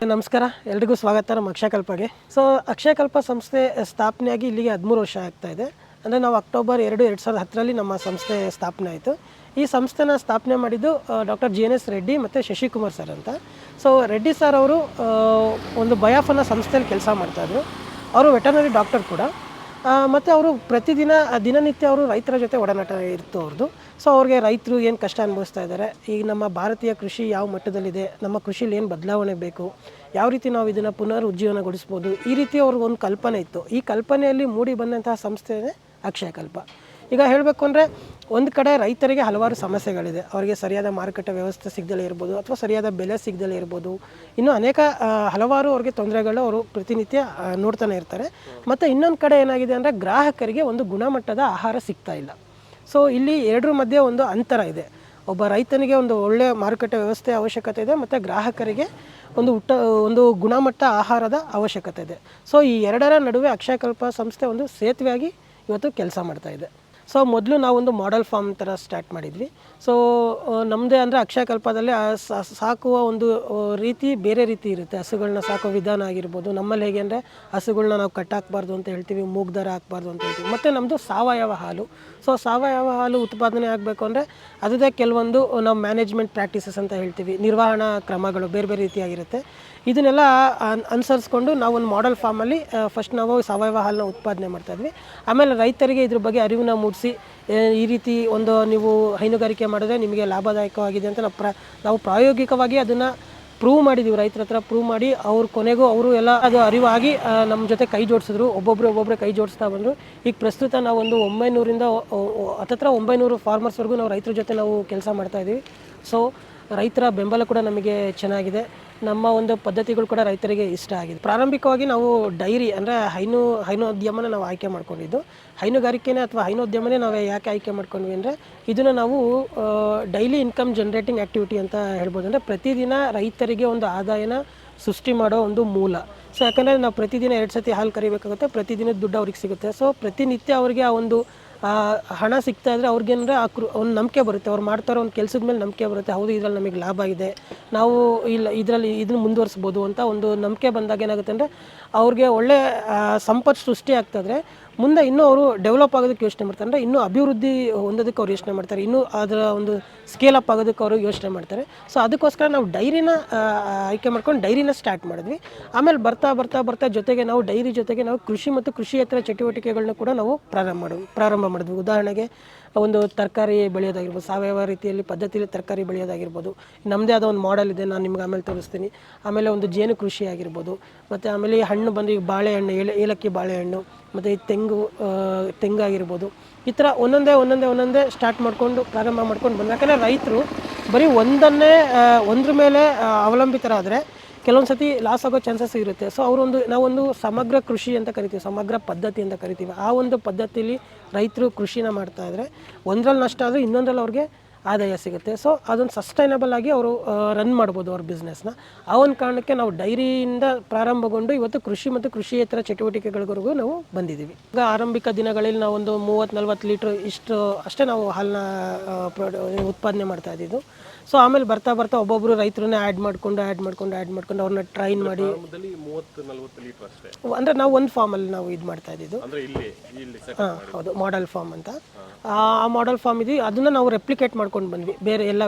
ನಮಸ್ಕಾರ, ಎಲ್ರಿಗೂ ಸ್ವಾಗತ ನಮ್ಮ ಅಕ್ಷಯಕಲ್ಪಗೆ. ಸೊ ಅಕ್ಷಯಕಲ್ಪ ಸಂಸ್ಥೆ ಸ್ಥಾಪನೆಯಾಗಿ ಇಲ್ಲಿಗೆ 13 ವರ್ಷ ಆಗ್ತಾ ಇದೆ. ಅಂದರೆ ನಾವು ಅಕ್ಟೋಬರ್ 2, 2010ರಲ್ಲಿ ನಮ್ಮ ಸಂಸ್ಥೆ ಸ್ಥಾಪನೆ ಆಯಿತು. ಈ ಸಂಸ್ಥೆನ ಸ್ಥಾಪನೆ ಮಾಡಿದ್ದು ಡಾಕ್ಟರ್ GNS ರೆಡ್ಡಿ ಮತ್ತು ಶಶಿಕುಮಾರ್ ಸರ್ ಅಂತ. ಸೊ ರೆಡ್ಡಿ ಸರ್ ಅವರು ಒಂದು ಬಯಾಫ್ ಅನ್ನೋ ಸಂಸ್ಥೆಯಲ್ಲಿ ಕೆಲಸ ಮಾಡ್ತಾಯಿದ್ರು. ಅವರು ವೆಟರ್ನರಿ ಡಾಕ್ಟರ್ ಕೂಡ. ಮತ್ತು ಅವರು ದಿನನಿತ್ಯ ಅವರು ರೈತರ ಜೊತೆ ಒಡನಾಟ ಇರ್ತು ಅವ್ರದ್ದು. ಸೊ ಅವ್ರಿಗೆ ರೈತರು ಏನು ಕಷ್ಟ ಅನುಭವಿಸ್ತಾ ಇದ್ದಾರೆ, ಈಗ ನಮ್ಮ ಭಾರತೀಯ ಕೃಷಿ ಯಾವ ಮಟ್ಟದಲ್ಲಿದೆ, ನಮ್ಮ ಕೃಷಿಲಿ ಏನು ಬದಲಾವಣೆ ಬೇಕು, ಯಾವ ರೀತಿ ನಾವು ಇದನ್ನು ಪುನರುಜ್ಜೀವನಗೊಳಿಸ್ಬೋದು, ಈ ರೀತಿ ಅವ್ರಿಗೊಂದು ಕಲ್ಪನೆ ಇತ್ತು. ಈ ಕಲ್ಪನೆಯಲ್ಲಿ ಮೂಡಿ ಬಂದಂತಹ ಸಂಸ್ಥೆನೇ ಅಕ್ಷಯಕಲ್ಪ. ಈಗ ಹೇಳಬೇಕು ಅಂದರೆ ಒಂದು ಕಡೆ ರೈತರಿಗೆ ಹಲವಾರು ಸಮಸ್ಯೆಗಳಿದೆ. ಅವರಿಗೆ ಸರಿಯಾದ ಮಾರುಕಟ್ಟೆ ವ್ಯವಸ್ಥೆ ಸಿಗದಲೇ ಇರ್ಬೋದು, ಅಥವಾ ಸರಿಯಾದ ಬೆಲೆ ಸಿಗದಲೇ ಇರ್ಬೋದು, ಇನ್ನೂ ಅನೇಕ ಹಲವಾರು ಅವ್ರಿಗೆ ತೊಂದರೆಗಳು ಅವರು ಪ್ರತಿನಿತ್ಯ ನೋಡ್ತಾನೆ ಇರ್ತಾರೆ. ಮತ್ತು ಇನ್ನೊಂದು ಕಡೆ ಏನಾಗಿದೆ ಅಂದರೆ ಗ್ರಾಹಕರಿಗೆ ಒಂದು ಗುಣಮಟ್ಟದ ಆಹಾರ ಸಿಗ್ತಾ ಇಲ್ಲ. ಸೊ ಇಲ್ಲಿ ಎರಡರ ಮಧ್ಯೆ ಒಂದು ಅಂತರ ಇದೆ. ಒಬ್ಬ ರೈತನಿಗೆ ಒಂದು ಒಳ್ಳೆಯ ಮಾರುಕಟ್ಟೆ ವ್ಯವಸ್ಥೆ ಅವಶ್ಯಕತೆ ಇದೆ, ಮತ್ತು ಗ್ರಾಹಕರಿಗೆ ಒಂದು ಗುಣಮಟ್ಟ ಆಹಾರದ ಅವಶ್ಯಕತೆ ಇದೆ. ಸೊ ಈ ಎರಡರ ನಡುವೆ ಅಕ್ಷಯಕಲ್ಪ ಸಂಸ್ಥೆ ಒಂದು ಸೇತುವೆಯಾಗಿ ಇವತ್ತು ಕೆಲಸ ಮಾಡ್ತಾ ಇದೆ. ಸೊ ಮೊದಲು ನಾವೊಂದು ಮಾಡೆಲ್ ಫಾರ್ಮ್ ಥರ ಸ್ಟಾರ್ಟ್ ಮಾಡಿದ್ವಿ. ಸೊ ನಮ್ಮದೇ ಅಂದರೆ ಅಕ್ಷಯಕಲ್ಪದಲ್ಲಿ ಸಾಕುವ ಒಂದು ರೀತಿ ಬೇರೆ ರೀತಿ ಇರುತ್ತೆ. ಹಸುಗಳನ್ನ ಸಾಕೋ ವಿಧಾನ ಆಗಿರ್ಬೋದು. ನಮ್ಮಲ್ಲಿ ಹೇಗೆ ಅಂದರೆ ಹಸುಗಳನ್ನ ನಾವು ಕಟ್ಟಾಕಬಾರ್ದು ಅಂತ ಹೇಳ್ತೀವಿ, ಮೂಗ್ದಾರ ಹಾಕಬಾರ್ದು ಅಂತ ಹೇಳ್ತೀವಿ. ಮತ್ತು ನಮ್ಮದು ಸಾವಯವ ಹಾಲು. ಸೊ ಸಾವಯವ ಹಾಲು ಉತ್ಪಾದನೆ ಆಗಬೇಕು ಅಂದರೆ ಅದೇ ಕೆಲವೊಂದು ನಾವು ಮ್ಯಾನೇಜ್ಮೆಂಟ್ ಪ್ರಾಕ್ಟೀಸಸ್ ಅಂತ ಹೇಳ್ತೀವಿ, ನಿರ್ವಹಣಾ ಕ್ರಮಗಳು ಬೇರೆ ಬೇರೆ ರೀತಿಯಾಗಿರುತ್ತೆ. ಇದನ್ನೆಲ್ಲ ಅನುಸರಿಸ್ಕೊಂಡು ನಾವೊಂದು ಮಾಡೆಲ್ ಫಾರ್ಮಲ್ಲಿ ಫಸ್ಟ್ ನಾವು ಸಾವಯವ ಹಾಲನ್ನ ಉತ್ಪಾದನೆ ಮಾಡ್ತಾಯಿದ್ವಿ. ಆಮೇಲೆ ರೈತರಿಗೆ ಇದ್ರ ಬಗ್ಗೆ ಅರಿವನ್ನ ಮೂಡಿಸಿ, ಈ ರೀತಿ ಒಂದು ನೀವು ಹೈನುಗಾರಿಕೆ ಮಾಡಿದ್ರೆ ನಿಮಗೆ ಲಾಭದಾಯಕವಾಗಿದೆ ಅಂತ ನಾವು ಪ್ರಾಯೋಗಿಕವಾಗಿ ಅದನ್ನು ಪ್ರೂವ್ ಮಾಡಿದ್ದೀವಿ. ರೈತರ ಹತ್ರ ಪ್ರೂವ್ ಮಾಡಿ ಕೊನೆಗೂ ಅವರು ಎಲ್ಲ ಅದು ಅರಿವಾಗಿ ನಮ್ಮ ಜೊತೆ ಕೈ ಜೋಡಿಸಿದ್ರು. ಒಬ್ಬೊಬ್ಬರೇ ಕೈ ಜೋಡಿಸ್ತಾ ಬಂದರು. ಈಗ ಪ್ರಸ್ತುತ ನಾವು ಒಂದು 900ರಿಂದ 900 ಫಾರ್ಮರ್ಸ್ವರೆಗೂ ನಾವು ರೈತರ ಜೊತೆ ನಾವು ಕೆಲಸ ಮಾಡ್ತಾಯಿದ್ದೀವಿ. ಸೊ ರೈತರ ಬೆಂಬಲ ಕೂಡ ನಮಗೆ ಚೆನ್ನಾಗಿದೆ. ನಮ್ಮ ಒಂದು ಪದ್ಧತಿಗಳು ಕೂಡ ರೈತರಿಗೆ ಇಷ್ಟ ಆಗಿದೆ. ಪ್ರಾರಂಭಿಕವಾಗಿ ನಾವು ಡೈರಿ ಅಂದರೆ ಹೈನೋದ್ಯಮನ ನಾವು ಆಯ್ಕೆ ಮಾಡ್ಕೊಂಡಿದ್ದು. ಹೈನುಗಾರಿಕೆನೇ ಅಥವಾ ಹೈನೋದ್ಯಮನೇ ನಾವು ಯಾಕೆ ಆಯ್ಕೆ ಮಾಡ್ಕೊಂಡ್ವಿ ಅಂದರೆ ಇದನ್ನು ನಾವು ಡೈಲಿ ಇನ್ಕಮ್ ಜನ್ರೇಟಿಂಗ್ ಆ್ಯಕ್ಟಿವಿಟಿ ಅಂತ ಹೇಳ್ಬೋದು. ಅಂದರೆ ಪ್ರತಿದಿನ ರೈತರಿಗೆ ಒಂದು ಆದಾಯನ ಸೃಷ್ಟಿ ಮಾಡೋ ಒಂದು ಮೂಲ. ಸೊ ಯಾಕಂದರೆ ನಾವು ಪ್ರತಿದಿನ 2 ಸತಿ ಹಾಲು ಕರಿಬೇಕಾಗುತ್ತೆ, ಪ್ರತಿದಿನದ ದುಡ್ಡು ಅವ್ರಿಗೆ ಸಿಗುತ್ತೆ. ಸೊ ಪ್ರತಿನಿತ್ಯ ಅವ್ರಿಗೆ ಆ ಒಂದು ಹಣ ಸಿಗ್ತಾ ಇದ್ದರೆ ಅವ್ರಿಗೇನಂದರೆ ಒಂದು ನಂಬಿಕೆ ಬರುತ್ತೆ. ಅವ್ರು ಮಾಡ್ತಾರೋ ಒಂದು ಕೆಲಸದ ಮೇಲೆ ನಂಬಿಕೆ ಬರುತ್ತೆ. ಹೌದು, ಇದರಲ್ಲಿ ನಮಗೆ ಲಾಭ ಇದೆ, ನಾವು ಇದನ್ನು ಮುಂದುವರಿಸ್ಬೋದು ಅಂತ ಒಂದು ನಂಬಿಕೆ ಬಂದಾಗ ಏನಾಗುತ್ತೆ ಅಂದರೆ ಅವ್ರಿಗೆ ಒಳ್ಳೆ ಸಂಪತ್ತು ಸೃಷ್ಟಿ ಆಗ್ತಾಯಿದ್ರೆ ಮುಂದೆ ಇನ್ನೂ ಅವರು ಡೆವಲಪ್ ಆಗೋದಕ್ಕೆ ಯೋಚನೆ ಮಾಡ್ತಾರೆ. ಅಂದರೆ ಇನ್ನೂ ಅಭಿವೃದ್ಧಿ ಹೊಂದೋದಕ್ಕೆ ಅವ್ರು ಯೋಚನೆ ಮಾಡ್ತಾರೆ, ಇನ್ನೂ ಅದರ ಒಂದು ಸ್ಕೇಲ್ ಅಪ್ ಆಗೋದಕ್ಕೆ ಅವರು ಯೋಚನೆ ಮಾಡ್ತಾರೆ. ಸೊ ಅದಕ್ಕೋಸ್ಕರ ನಾವು ಡೈರಿನ ಆಯ್ಕೆ ಮಾಡ್ಕೊಂಡು ಡೈರಿನ ಸ್ಟಾರ್ಟ್ ಮಾಡಿದ್ವಿ. ಆಮೇಲೆ ಬರ್ತಾ ಜೊತೆಗೆ ನಾವು ಡೈರಿ ಜೊತೆಗೆ ನಾವು ಕೃಷಿ ಮತ್ತು ಕೃಷಿಯೇತರ ಚಟುವಟಿಕೆಗಳನ್ನ ಕೂಡ ನಾವು ಪ್ರಾರಂಭ ಮಾಡಿದ್ವಿ. ಉದಾಹರಣೆಗೆ ಒಂದು ತರಕಾರಿ ಬೆಳೆಯೋದಾಗಿರ್ಬೋದು, ಸಾವಯವ ರೀತಿಯಲ್ಲಿ ಪದ್ಧತಿಯಲ್ಲಿ ತರಕಾರಿ ಬೆಳೆಯೋದಾಗಿರ್ಬೋದು. ನಮ್ಮದೇ ಆದ ಒಂದು ಮಾಡೆಲ್ ಇದೆ, ನಾನು ನಿಮ್ಗೆ ಆಮೇಲೆ ತೋರಿಸ್ತೀನಿ. ಆಮೇಲೆ ಒಂದು ಜೇನು ಕೃಷಿ ಆಗಿರ್ಬೋದು, ಮತ್ತು ಆಮೇಲೆ ಹಣ್ಣು ಬಂದು ಈಗ ಬಾಳೆಹಣ್ಣು, ಏಲಕ್ಕಿ ಬಾಳೆಹಣ್ಣು, ಮತ್ತು ಈ ತೆಂಗಾಗಿರ್ಬೋದು. ಈ ಥರ ಒಂದೊಂದೇ ಪ್ರಾರಂಭ ಮಾಡ್ಕೊಂಡು ಬಂದು. ಯಾಕಂದರೆ ರೈತರು ಬರೀ ಒಂದ್ರ ಮೇಲೆ ಅವಲಂಬಿತರಾದರೆ ಕೆಲವೊಂದು ಸತಿ ಲಾಸ್ ಆಗೋ ಚಾನ್ಸಸ್ ಇರುತ್ತೆ. ಸೊ ನಾವೊಂದು ಸಮಗ್ರ ಕೃಷಿ ಅಂತ ಕರಿತೀವಿ, ಸಮಗ್ರ ಪದ್ಧತಿ ಅಂತ ಕರಿತೀವಿ. ಆ ಒಂದು ಪದ್ಧತಿಯಲ್ಲಿ ರೈತರು ಕೃಷಿನ ಮಾಡ್ತಾಯಿದ್ರೆ ಒಂದರಲ್ಲಿ ನಷ್ಟ ಆದರೆ ಇನ್ನೊಂದರಲ್ಲಿ ಅವ್ರಿಗೆ ಆದಾಯ ಸಿಗುತ್ತೆ. ಸೊ ಅದೊಂದು ಸಸ್ಟೈನಬಲ್ ಆಗಿ ಅವರು ರನ್ ಮಾಡ್ಬೋದು ಅವ್ರ ಬಿಸ್ನೆಸ್ನ. ಆ ಒಂದು ಕಾರಣಕ್ಕೆ ನಾವು ಡೈರಿಯಿಂದ ಪ್ರಾರಂಭಗೊಂಡು ಇವತ್ತು ಕೃಷಿ ಮತ್ತು ಕೃಷಿಯೇತರ ಚಟುವಟಿಕೆಗಳಿಗೂ ನಾವು ಬಂದಿದ್ದೀವಿ. ಈಗ ಆರಂಭಿಕ ದಿನಗಳಲ್ಲಿ ನಾವು ಒಂದು 30-40 ಲೀಟ್ರ್ ಇಷ್ಟು ಅಷ್ಟೇ ನಾವು ಹಾಲನ್ನ ಉತ್ಪಾದನೆ ಮಾಡ್ತಾ ಇದ್ದಿದ್ದು. ಸೊ ಆಮೇಲೆ ಬರ್ತಾ ಒಬ್ಬೊಬ್ಬರು ರೈತರನ್ನೇ ಆ್ಯಡ್ ಮಾಡ್ಕೊಂಡು ಅವ್ರನ್ನ ಟ್ರೈನ್ ಮಾಡಿ ಅಂದರೆ ನಾವು ಒಂದು ಫಾರ್ಮಲ್ಲಿ ನಾವು ಇದು ಮಾಡ್ತಾ ಇದ್ದಿದ್ದು. ಹೌದು, ಮಾಡೆಲ್ ಫಾರ್ಮ್ ಅಂತ. ಆ ಮಾಡೆಲ್ ಫಾರ್ಮ್ ಇದೆ, ಅದನ್ನು ನಾವು ರೆಪ್ಲಿಕೇಟ್ ಮಾಡ್ಕೊಂಡು ಬಂದ್ವಿ.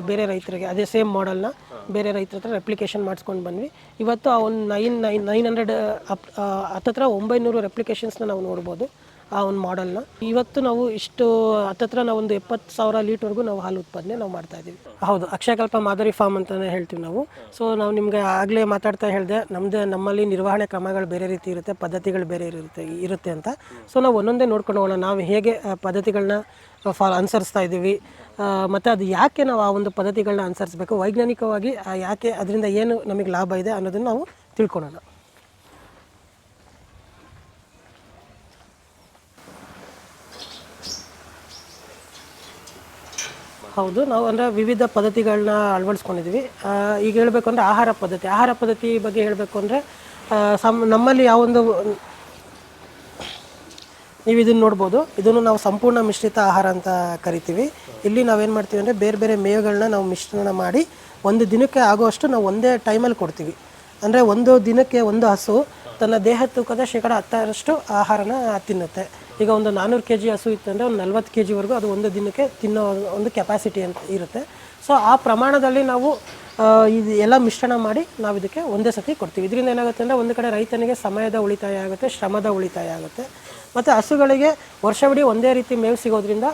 ಬೇರೆ ರೈತರಿಗೆ ಅದೇ ಸೇಮ್ ಮಾಡೆಲ್ನ ಬೇರೆ ರೈತರ ಹತ್ರ ರೆಪ್ಲಿಕೇಶನ್ ಮಾಡಿಸ್ಕೊಂಡು ಬಂದ್ವಿ. ಇವತ್ತು ಆ ಒಂದು 900 ಹತ್ತತ್ರ 900 ರೆಪ್ಲಿಕೇಶನ್ಸ್ನ ನಾವು ನೋಡ್ಬೋದು ಆ ಒಂದು ಮಾಡೆಲ್ನ. ಇವತ್ತು ನಾವು ಹತ್ತತ್ರ ನಾವು ಒಂದು 70,000 ಲೀಟ್ರ್ವರೆಗೂ ನಾವು ಹಾಲು ಉತ್ಪಾದನೆ ನಾವು ಮಾಡ್ತಾ ಇದ್ದೀವಿ. ಹೌದು, ಅಕ್ಷಯಕಲ್ಪ ಮಾದರಿ ಫಾರ್ಮ್ ಅಂತಲೇ ಹೇಳ್ತೀವಿ ನಾವು. ಸೊ ನಾವು ನಿಮಗೆ ಆಗಲೇ ಮಾತಾಡ್ತಾ ಹೇಳಿದೆ, ನಮ್ಮಲ್ಲಿ ನಿರ್ವಹಣೆ ಕ್ರಮಗಳು ಬೇರೆ ರೀತಿ ಇರುತ್ತೆ, ಪದ್ಧತಿಗಳು ಬೇರೆ ಇರುತ್ತೆ ಅಂತ. ಸೊ ನಾವು ಒಂದೊಂದೇ ನೋಡ್ಕೊಂಡು ಹೋಗೋಣ, ನಾವು ಹೇಗೆ ಪದ್ಧತಿಗಳನ್ನ ಅನುಸರಿಸ್ತಾ ಇದ್ದೀವಿ, ಮತ್ತು ಅದು ಯಾಕೆ ನಾವು ಆ ಒಂದು ಪದ್ಧತಿಗಳನ್ನ ಅನುಸರಿಸಬೇಕು, ವೈಜ್ಞಾನಿಕವಾಗಿ ಯಾಕೆ ಅದರಿಂದ ಏನು ನಮಗೆ ಲಾಭ ಇದೆ ಅನ್ನೋದನ್ನು ನಾವು ತಿಳ್ಕೊಳ್ಳೋಣ. ಹೌದು, ನಾವು ಅಂದರೆ ವಿವಿಧ ಪದ್ಧತಿಗಳನ್ನ ಅಳವಡಿಸ್ಕೊಂಡಿದ್ದೀವಿ. ಈಗ ಹೇಳಬೇಕು ಅಂದರೆ ಆಹಾರ ಪದ್ಧತಿ ಬಗ್ಗೆ ಹೇಳಬೇಕು ಅಂದರೆ ನಮ್ಮಲ್ಲಿ ಯಾವೊಂದು ನೀವು ಇದನ್ನು ನೋಡ್ಬೋದು, ಇದನ್ನು ನಾವು ಸಂಪೂರ್ಣ ಮಿಶ್ರಿತ ಆಹಾರ ಅಂತ ಕರಿತೀವಿ. ಇಲ್ಲಿ ನಾವೇನು ಮಾಡ್ತೀವಿ ಅಂದರೆ ಬೇರೆ ಬೇರೆ ಮೇವುಗಳನ್ನ ನಾವು ಮಿಶ್ರಣ ಮಾಡಿ ಒಂದು ದಿನಕ್ಕೆ ಆಗುವಷ್ಟು ನಾವು ಒಂದೇ ಟೈಮಲ್ಲಿ ಕೊಡ್ತೀವಿ. ಅಂದರೆ ಒಂದು ದಿನಕ್ಕೆ ಒಂದು ಹಸು ತನ್ನ ದೇಹ ತೂಕದ 10% ಆಹಾರನ ತಿನ್ನುತ್ತೆ. ಈಗ ಒಂದು 400 kg ಹಸು ಇತ್ತಂದರೆ ಒಂದು 40 kgವರೆಗೂ ಅದು ಒಂದು ದಿನಕ್ಕೆ ತಿನ್ನೋ ಒಂದು ಕೆಪಾಸಿಟಿ ಅಂತ ಇರುತ್ತೆ. ಸೊ ಆ ಪ್ರಮಾಣದಲ್ಲಿ ನಾವು ಇದು ಎಲ್ಲ ಮಿಶ್ರಣ ಮಾಡಿ ನಾವು ಇದಕ್ಕೆ ಒಂದೇ ಸತಿ ಕೊಡ್ತೀವಿ. ಇದರಿಂದ ಏನಾಗುತ್ತೆ ಅಂದರೆ ಒಂದು ಕಡೆ ರೈತನಿಗೆ ಸಮಯದ ಉಳಿತಾಯ ಆಗುತ್ತೆ, ಶ್ರಮದ ಉಳಿತಾಯ ಆಗುತ್ತೆ. ಮತ್ತು ಹಸುಗಳಿಗೆ ವರ್ಷವಿಡೀ ಒಂದೇ ರೀತಿ ಮೇವು ಸಿಗೋದ್ರಿಂದ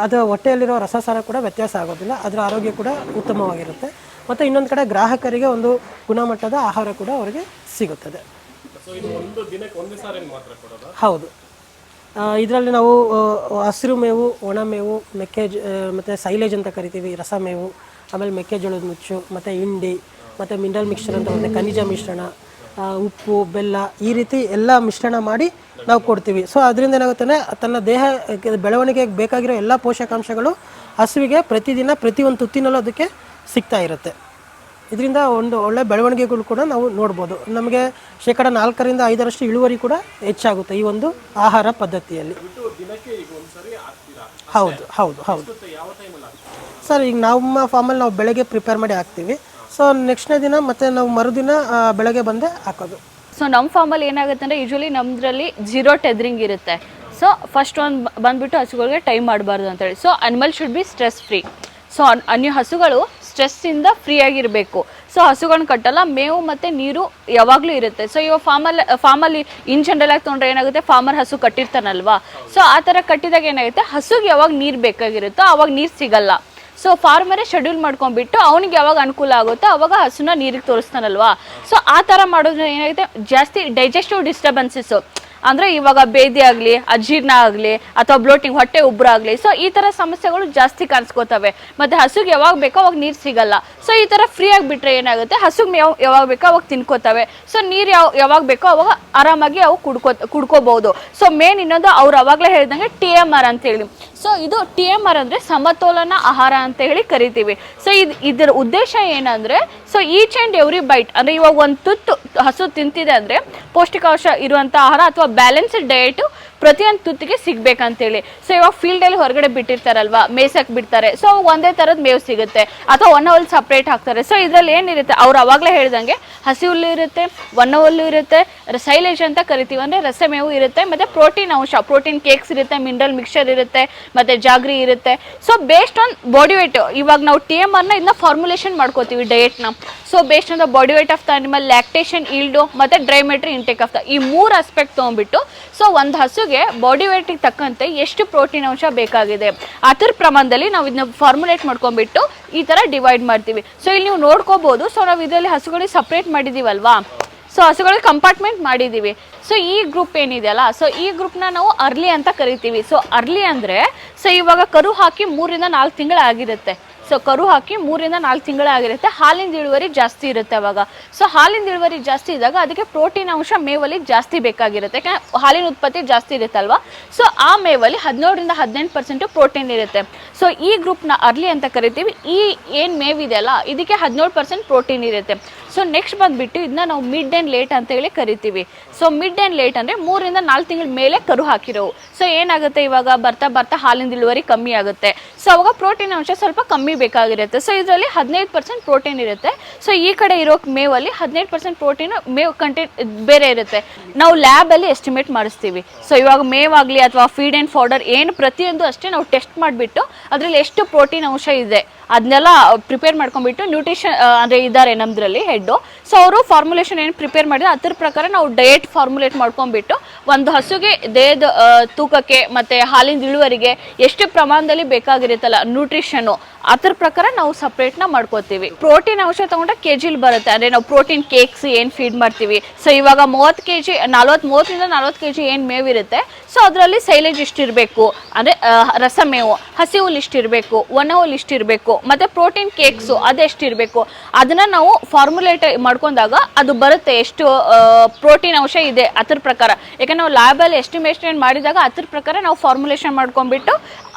ಅದು ಹೊಟ್ಟೆಯಲ್ಲಿರೋ ರಸಸಾರ ಕೂಡ ವ್ಯತ್ಯಾಸ ಆಗೋದಿಲ್ಲ, ಅದರ ಆರೋಗ್ಯ ಕೂಡ ಉತ್ತಮವಾಗಿರುತ್ತೆ. ಮತ್ತು ಇನ್ನೊಂದು ಕಡೆ ಗ್ರಾಹಕರಿಗೆ ಒಂದು ಗುಣಮಟ್ಟದ ಆಹಾರ ಕೂಡ ಅವರಿಗೆ ಸಿಗುತ್ತದೆ. ಹೌದು, ಇದರಲ್ಲಿ ನಾವು ಹಸಿರು ಮೇವು, ಒಣ ಮೇವು, ಮತ್ತು ಸೈಲೇಜ್ ಅಂತ ಕರಿತೀವಿ, ರಸಮೇವು, ಆಮೇಲೆ ಮೆಕ್ಕೆಜೋಳದ ನುಚ್ಚು, ಮತ್ತು ಹಿಂಡಿ, ಮತ್ತು ಮಿನರಲ್ ಮಿಕ್ಸ್ಚರ್ ಅಂತ ಬರುತ್ತೆ, ಖನಿಜ ಮಿಶ್ರಣ, ಉಪ್ಪು, ಬೆಲ್ಲ, ಈ ರೀತಿ ಎಲ್ಲ ಮಿಶ್ರಣ ಮಾಡಿ ನಾವು ಕೊಡ್ತೀವಿ. ಸೊ ಅದರಿಂದ ಏನಾಗುತ್ತೆ, ತನ್ನ ದೇಹ ಬೆಳವಣಿಗೆಗೆ ಬೇಕಾಗಿರೋ ಎಲ್ಲ ಪೋಷಕಾಂಶಗಳು ಹಸುವಿಗೆ ಪ್ರತಿದಿನ ಪ್ರತಿಯೊಂದು ತುತ್ತಿನಲ್ಲೂ ಅದಕ್ಕೆ ಸಿಗ್ತಾ ಇರುತ್ತೆ. ಇದರಿಂದ ಒಂದು ಒಳ್ಳೆ ಬೆಳವಣಿಗೆಗಳು ಕೂಡ ನಾವು ನೋಡ್ಬೋದು. ನಮಗೆ 4% 5% ಇಳುವರಿ ಕೂಡ ಹೆಚ್ಚಾಗುತ್ತೆ ಈ ಒಂದು ಆಹಾರ ಪದ್ಧತಿಯಲ್ಲಿ. ಹೌದು ಹೌದು ಹೌದು ಸರ್, ಈಗ ನಮ್ಮ ಫಾರ್ಮಲ್ಲಿ ನಾವು ಬೆಳಗ್ಗೆ ಪ್ರಿಪೇರ್ ಮಾಡಿ ಹಾಕ್ತೀವಿ. ಸೊ ನೆಕ್ಸ್ಟ್ನೇ ದಿನ ಮತ್ತು ನಾವು ಮರುದಿನ ಬೆಳಗ್ಗೆ ಬಂದೇ ಹಾಕೋದು. ಸೊ ನಮ್ಮ ಫಾರ್ಮಲ್ಲಿ ಏನಾಗುತ್ತೆ ಅಂದರೆ ಯೂಶ್ವಲಿ ನಮ್ಮದ್ರಲ್ಲಿ 0 ಟೆದರಿಂಗ್ ಇರುತ್ತೆ. ಸೊ ಫಸ್ಟ್ ಒಂದು ಬಂದುಬಿಟ್ಟು ಹಸುಗಳಿಗೆ ಟೈಮ್ ಮಾಡಬಾರ್ದು ಅಂತೇಳಿ. So animal should be stress free. So ಅನ್ಯ ಹಸುಗಳು ಸ್ಟ್ರೆಸ್ಸಿಂದ ಫ್ರೀ ಆಗಿರಬೇಕು. ಸೊ ಹಸುಗಳನ್ನ ಕಟ್ಟಲ್ಲ, ಮೇವು ಮತ್ತು ನೀರು ಯಾವಾಗಲೂ ಇರುತ್ತೆ. ಸೊ ಇವಾಗ ಫಾರ್ಮಲ್ಲಿ ಇನ್ ಜನರಲ್ ಆಗಿ ತೊಗೊಂಡ್ರೆ ಏನಾಗುತ್ತೆ, ಫಾರ್ಮರ್ ಹಸು ಕಟ್ಟಿರ್ತಾನಲ್ವಾ, ಸೊ ಆ ಥರ ಕಟ್ಟಿದಾಗ ಏನಾಗುತ್ತೆ, ಹಸುಗೆ ಯಾವಾಗ ನೀರು ಬೇಕಾಗಿರುತ್ತೋ ಆವಾಗ ನೀರು ಸಿಗಲ್ಲ. ಸೊ ಫಾರ್ಮರೇ ಶೆಡ್ಯೂಲ್ ಮಾಡ್ಕೊಂಡ್ಬಿಟ್ಟು ಅವ್ನಿಗೆ ಯಾವಾಗ ಅನುಕೂಲ ಆಗುತ್ತೋ ಅವಾಗ ಹಸುನ ನೀರಿಗೆ ತೋರಿಸ್ತಾನಲ್ವಾ. ಸೊ ಆ ಥರ ಮಾಡೋದ್ರಿಂದ ಏನಾಗುತ್ತೆ, ಜಾಸ್ತಿ ಡೈಜೆಸ್ಟಿವ್ ಡಿಸ್ಟರ್ಬೆನ್ಸಸ್ಸು, ಅಂದರೆ ಇವಾಗ ಬೇದಿ ಆಗಲಿ, ಅಜೀರ್ಣ ಆಗಲಿ, ಅಥವಾ ಬ್ಲೋಟಿಂಗ್, ಹೊಟ್ಟೆ ಉಬ್ಬರ ಆಗಲಿ, ಸೊ ಈ ಥರ ಸಮಸ್ಯೆಗಳು ಜಾಸ್ತಿ ಕಾಣಿಸ್ಕೋತವೆ. ಮತ್ತು ಹಸುಗೆ ಯಾವಾಗ ಬೇಕೋ ಅವಾಗ ನೀರು ಸಿಗಲ್ಲ. ಸೊ ಈ ಥರ ಫ್ರೀ ಆಗಿಬಿಟ್ರೆ ಏನಾಗುತ್ತೆ, ಹಸುಗೆ ಯಾವಾಗ ಬೇಕೋ ಅವಾಗ ತಿನ್ಕೋತವೆ. ಸೊ ನೀರು ಯಾವಾಗ ಬೇಕೋ ಅವಾಗ ಆರಾಮಾಗಿ ಅವು ಕುಡ್ಕೋಬಹುದು. ಸೊ ಮೇನ್ ಇನ್ನೊಂದು ಅವ್ರು ಅವಾಗಲೇ ಹೇಳಿದಂಗೆ TMR ಅಂತೇಳಿ. ಸೊ ಇದು TMR ಅಂದರೆ ಸಮತೋಲನ ಆಹಾರ ಅಂತ ಹೇಳಿ ಕರಿತೀವಿ. ಸೊ ಇದರ ಉದ್ದೇಶ ಏನಂದರೆ, so each and every bite, ಅಂದರೆ ಇವಾಗ ಒಂದು ತುತ್ತು ಹಸು ತಿಂತಿದೆ ಅಂದರೆ ಪೌಷ್ಟಿಕಾಂಶ ಇರುವಂಥ ಆಹಾರ ಅಥವಾ ಬ್ಯಾಲೆನ್ಸ್ಡ್ ಡಯಟು ಪ್ರತಿಯೊಂದು ತುತ್ತಿಗೆ ಸಿಗ್ಬೇಕಂತೇಳಿ. ಸೊ ಇವಾಗ ಫೀಲ್ಡಲ್ಲಿ ಹೊರಗಡೆ ಬಿಟ್ಟಿರ್ತಾರಲ್ವಾ, ಮೇಸಕ್ಕೆ ಬಿಡ್ತಾರೆ. ಸೊ ಒಂದೇ ಥರದ ಮೇವು ಸಿಗುತ್ತೆ, ಅಥವಾ ಒಣ ಹುಲ್ಲು ಸಪ್ರೇಟ್ ಹಾಕ್ತಾರೆ. ಸೊ ಇದರಲ್ಲಿ ಏನಿರುತ್ತೆ, ಅವ್ರು ಅವಾಗಲೇ ಹೇಳ್ದಂಗೆ ಹಸಿ ಹುಲ್ಲು ಇರುತ್ತೆ, ಒಣ ಹುಲ್ಲು ಇರುತ್ತೆ, ಸೈಲೇಜ್ ಅಂತ ಕರಿತೀವಿ, ಅಂದರೆ ರಸಮೇವು ಇರುತ್ತೆ, ಮತ್ತು ಪ್ರೋಟೀನ್ ಅಂಶ, ಪ್ರೋಟೀನ್ ಕೇಕ್ಸ್ ಇರುತ್ತೆ, ಮಿನರಲ್ ಮಿಕ್ಸ್ಚರ್ ಇರುತ್ತೆ, ಮತ್ತು ಜಾಗ್ರಿ ಇರುತ್ತೆ. So based on body weight, ಇವಾಗ ನಾವು TMRನ ಇದನ್ನ ಫಾರ್ಮುಲೇಷನ್ ಮಾಡ್ಕೋತೀವಿ ಡಯೆಟ್ನ. So based on the body weight of the animal, lactation, yield, ಮತ್ತು ಡ್ರೈಮೆಟ್ರಿ ಇಂಟೇಕ್ ಆಫ್ ದ, ಈ 3 ಆಸ್ಪೆಕ್ಟ್ ತೊಗೊಂಡ್ಬಿಟ್ಟು ಸೊ ಒಂದು ಹಸುಗೆ ಬಾಡಿ ವೇಟಿಗೆ ತಕ್ಕಂತೆ ಎಷ್ಟು ಪ್ರೋಟೀನ್ ಅಂಶ ಬೇಕಾಗಿದೆ ಅದರ ಪ್ರಮಾಣದಲ್ಲಿ ನಾವು ಇದನ್ನ ಫಾರ್ಮುಲೇಟ್ ಮಾಡ್ಕೊಂಡ್ಬಿಟ್ಟು ಈ ಥರ ಡಿವೈಡ್ ಮಾಡ್ತೀವಿ. ಸೊ ಇಲ್ಲಿ ನೀವು ನೋಡ್ಕೋಬಹುದು. ಸೊ ನಾವು ಇದರಲ್ಲಿ ಹಸುಗಳಿಗೆ ಸಪ್ರೇಟ್ ಮಾಡಿದ್ದೀವಲ್ವಾ, ಸೊ ಹಸುಗಳಿಗೆ ಕಂಪಾರ್ಟ್ಮೆಂಟ್ ಮಾಡಿದ್ದೀವಿ. ಸೊ ಈ ಗ್ರೂಪ್ ಏನಿದೆಯಲ್ಲ, ಸೊ ಈ ಗ್ರೂಪ್ನ ನಾವು ಅರ್ಲಿ ಅಂತ ಕರಿತೀವಿ. ಸೊ ಅರ್ಲಿ ಅಂದರೆ, ಸೊ ಇವಾಗ ಕರು ಹಾಕಿ 3 ರಿಂದ 4 ತಿಂಗಳು ಆಗಿರುತ್ತೆ. ಸೊ ಕರು ಹಾಕಿ 3 ರಿಂದ 4 ತಿಂಗಳು ಆಗಿರುತ್ತೆ. ಹಾಲಿನ ಇಳುವರಿ ಜಾಸ್ತಿ ಇರುತ್ತೆ ಅವಾಗ. ಸೊ ಹಾಲಿನ ಇಳುವರಿ ಜಾಸ್ತಿ ಇದ್ದಾಗ ಅದಕ್ಕೆ ಪ್ರೋಟೀನ್ ಅಂಶ ಮೇವಲ್ಲಿ ಜಾಸ್ತಿ ಬೇಕಾಗಿರುತ್ತೆ, ಯಾಕಂದರೆ ಹಾಲಿನ ಉತ್ಪತ್ತಿ ಜಾಸ್ತಿ ಇರುತ್ತಲ್ವಾ. ಸೊ ಆ ಮೇವಲ್ಲಿ 17 ರಿಂದ 18% ಪ್ರೋಟೀನ್ ಇರುತ್ತೆ. ಸೊ ಈ ಗ್ರೂಪ್ನ ಅರ್ಲಿ ಅಂತ ಕರಿತೀವಿ. ಈ ಏನು ಮೇವಿದೆಯಲ್ಲ ಇದಕ್ಕೆ 17% ಪ್ರೋಟೀನ್ ಇರುತ್ತೆ. ಸೊ ನೆಕ್ಸ್ಟ್ ಬಂದುಬಿಟ್ಟು ಇದನ್ನ ನಾವು ಮಿಡ್ ಆ್ಯಂಡ್ ಲೇಟ್ ಅಂತ ಹೇಳಿ ಕರಿತೀವಿ. ಸೊ ಮಿಡ್ ಆ್ಯಂಡ್ ಲೇಟ್ ಅಂದರೆ 3 ರಿಂದ 4 ತಿಂಗಳ ಮೇಲೆ ಕರು ಹಾಕಿರೋವು. ಸೊ ಏನಾಗುತ್ತೆ, ಇವಾಗ ಬರ್ತಾ ಬರ್ತಾ ಹಾಲಿನ ಇಳುವರಿ ಕಮ್ಮಿ ಆಗುತ್ತೆ. ಸೊ ಅವಾಗ ಪ್ರೋಟೀನ್ ಅಂಶ ಸ್ವಲ್ಪ ಕಮ್ಮಿ ಬೇಕಾಗಿರುತ್ತೆ. ಸೊ ಇದರಲ್ಲಿ 15% ಪ್ರೋಟೀನ್ ಇರುತ್ತೆ. ಸೊ ಈ ಕಡೆ ಇರೋ ಮೇವಲ್ಲಿ 15% ಪ್ರೋಟೀನ್ ಮೇವು ಕಂಟೆಂಟ್ ಬೇರೆ ಇರುತ್ತೆ. ನಾವು ಲ್ಯಾಬಲ್ಲಿ ಎಸ್ಟಿಮೇಟ್ ಮಾಡಿಸ್ತೀವಿ. ಸೊ ಇವಾಗ ಮೇವಾಗಲಿ ಅಥವಾ ಫೀಡ್ ಆ್ಯಂಡ್ ಪೌಡರ್ ಏನು ಪ್ರತಿಯೊಂದು ಅಷ್ಟೇ ನಾವು ಟೆಸ್ಟ್ ಮಾಡಿಬಿಟ್ಟು ಅದರಲ್ಲಿ ಎಷ್ಟು ಪ್ರೋಟೀನ್ ಅಂಶ ಇದೆ ಅದನ್ನೆಲ್ಲ ಪ್ರಿಪೇರ್ ಮಾಡ್ಕೊಂಡ್ಬಿಟ್ಟು ನ್ಯೂಟ್ರಿಷನ್ ಅಂದರೆ ಇದ್ದಾರೆ ನಮ್ಮದ್ರಲ್ಲಿ ಹೆಡ್ಡು. ಸೊ ಅವರು ಫಾರ್ಮುಲೇಷನ್ ಏನು ಪ್ರಿಪೇರ್ ಮಾಡಿದ್ರೆ ಅದ್ರ ಪ್ರಕಾರ ನಾವು ಡಯಟ್ ಫಾರ್ಮುಲೇಟ್ ಮಾಡ್ಕೊಂಡ್ಬಿಟ್ಟು ಒಂದು ಹಸುಗೆ ದೇಹದ ತೂಕಕ್ಕೆ ಮತ್ತು ಹಾಲಿನ ಇಳುವರಿಗೆ ಎಷ್ಟು ಪ್ರಮಾಣದಲ್ಲಿ ಬೇಕಾಗಿರುತ್ತಲ್ಲ ನ್ಯೂಟ್ರಿಷನ್ನು, ಅದ್ರ ಪ್ರಕಾರ ನಾವು ಸಪ್ರೇಟ್ನ ಮಾಡ್ಕೋತೀವಿ. ಪ್ರೋಟೀನ್ ಅಂಶ ತೊಗೊಂಡ್ರೆ ಕೆಜಿಲಿ ಬರುತ್ತೆ. ಅಂದರೆ ನಾವು ಪ್ರೋಟೀನ್ ಕೇಕ್ಸ್ ಏನು ಫೀಡ್ ಮಾಡ್ತೀವಿ, ಸೊ ಇವಾಗ 30 kg 30 ರಿಂದ 40 kg ಏನು ಮೇವಿರುತ್ತೆ, ಸೊ ಅದರಲ್ಲಿ ಸೈಲೇಜ್ ಇಷ್ಟಿರಬೇಕು, ಅಂದರೆ ರಸಮೇವು, ಹಸಿ ಹುಲ್ಲು ಇಷ್ಟಿರಬೇಕು, ಒಣ ಹುಲ್ಲು ಇಷ್ಟಿರಬೇಕು, ಮತ್ತು ಪ್ರೋಟೀನ್ ಕೇಕ್ಸು ಅದೆಷ್ಟಿರಬೇಕು, ಅದನ್ನು ನಾವು ಫಾರ್ಮುಲೇಟ್ ಮಾಡ್ಕೊಂಡಾಗ ಅದು ಬರುತ್ತೆ ಎಷ್ಟು ಪ್ರೋಟೀನ್ ಅಂಶ ಇದೆ ಅದ್ರ ಪ್ರಕಾರ. ಯಾಕಂದ್ರೆ ನಾವು ಲ್ಯಾಬಲ್ಲಿ ಎಸ್ಟಿಮೇಷನ್ ಮಾಡಿದಾಗ ಅದ್ರ ಪ್ರಕಾರ ನಾವು ಫಾರ್ಮುಲೇಷನ್ ಮಾಡ್ಕೊಂಡ್ಬಿಟ್ಟು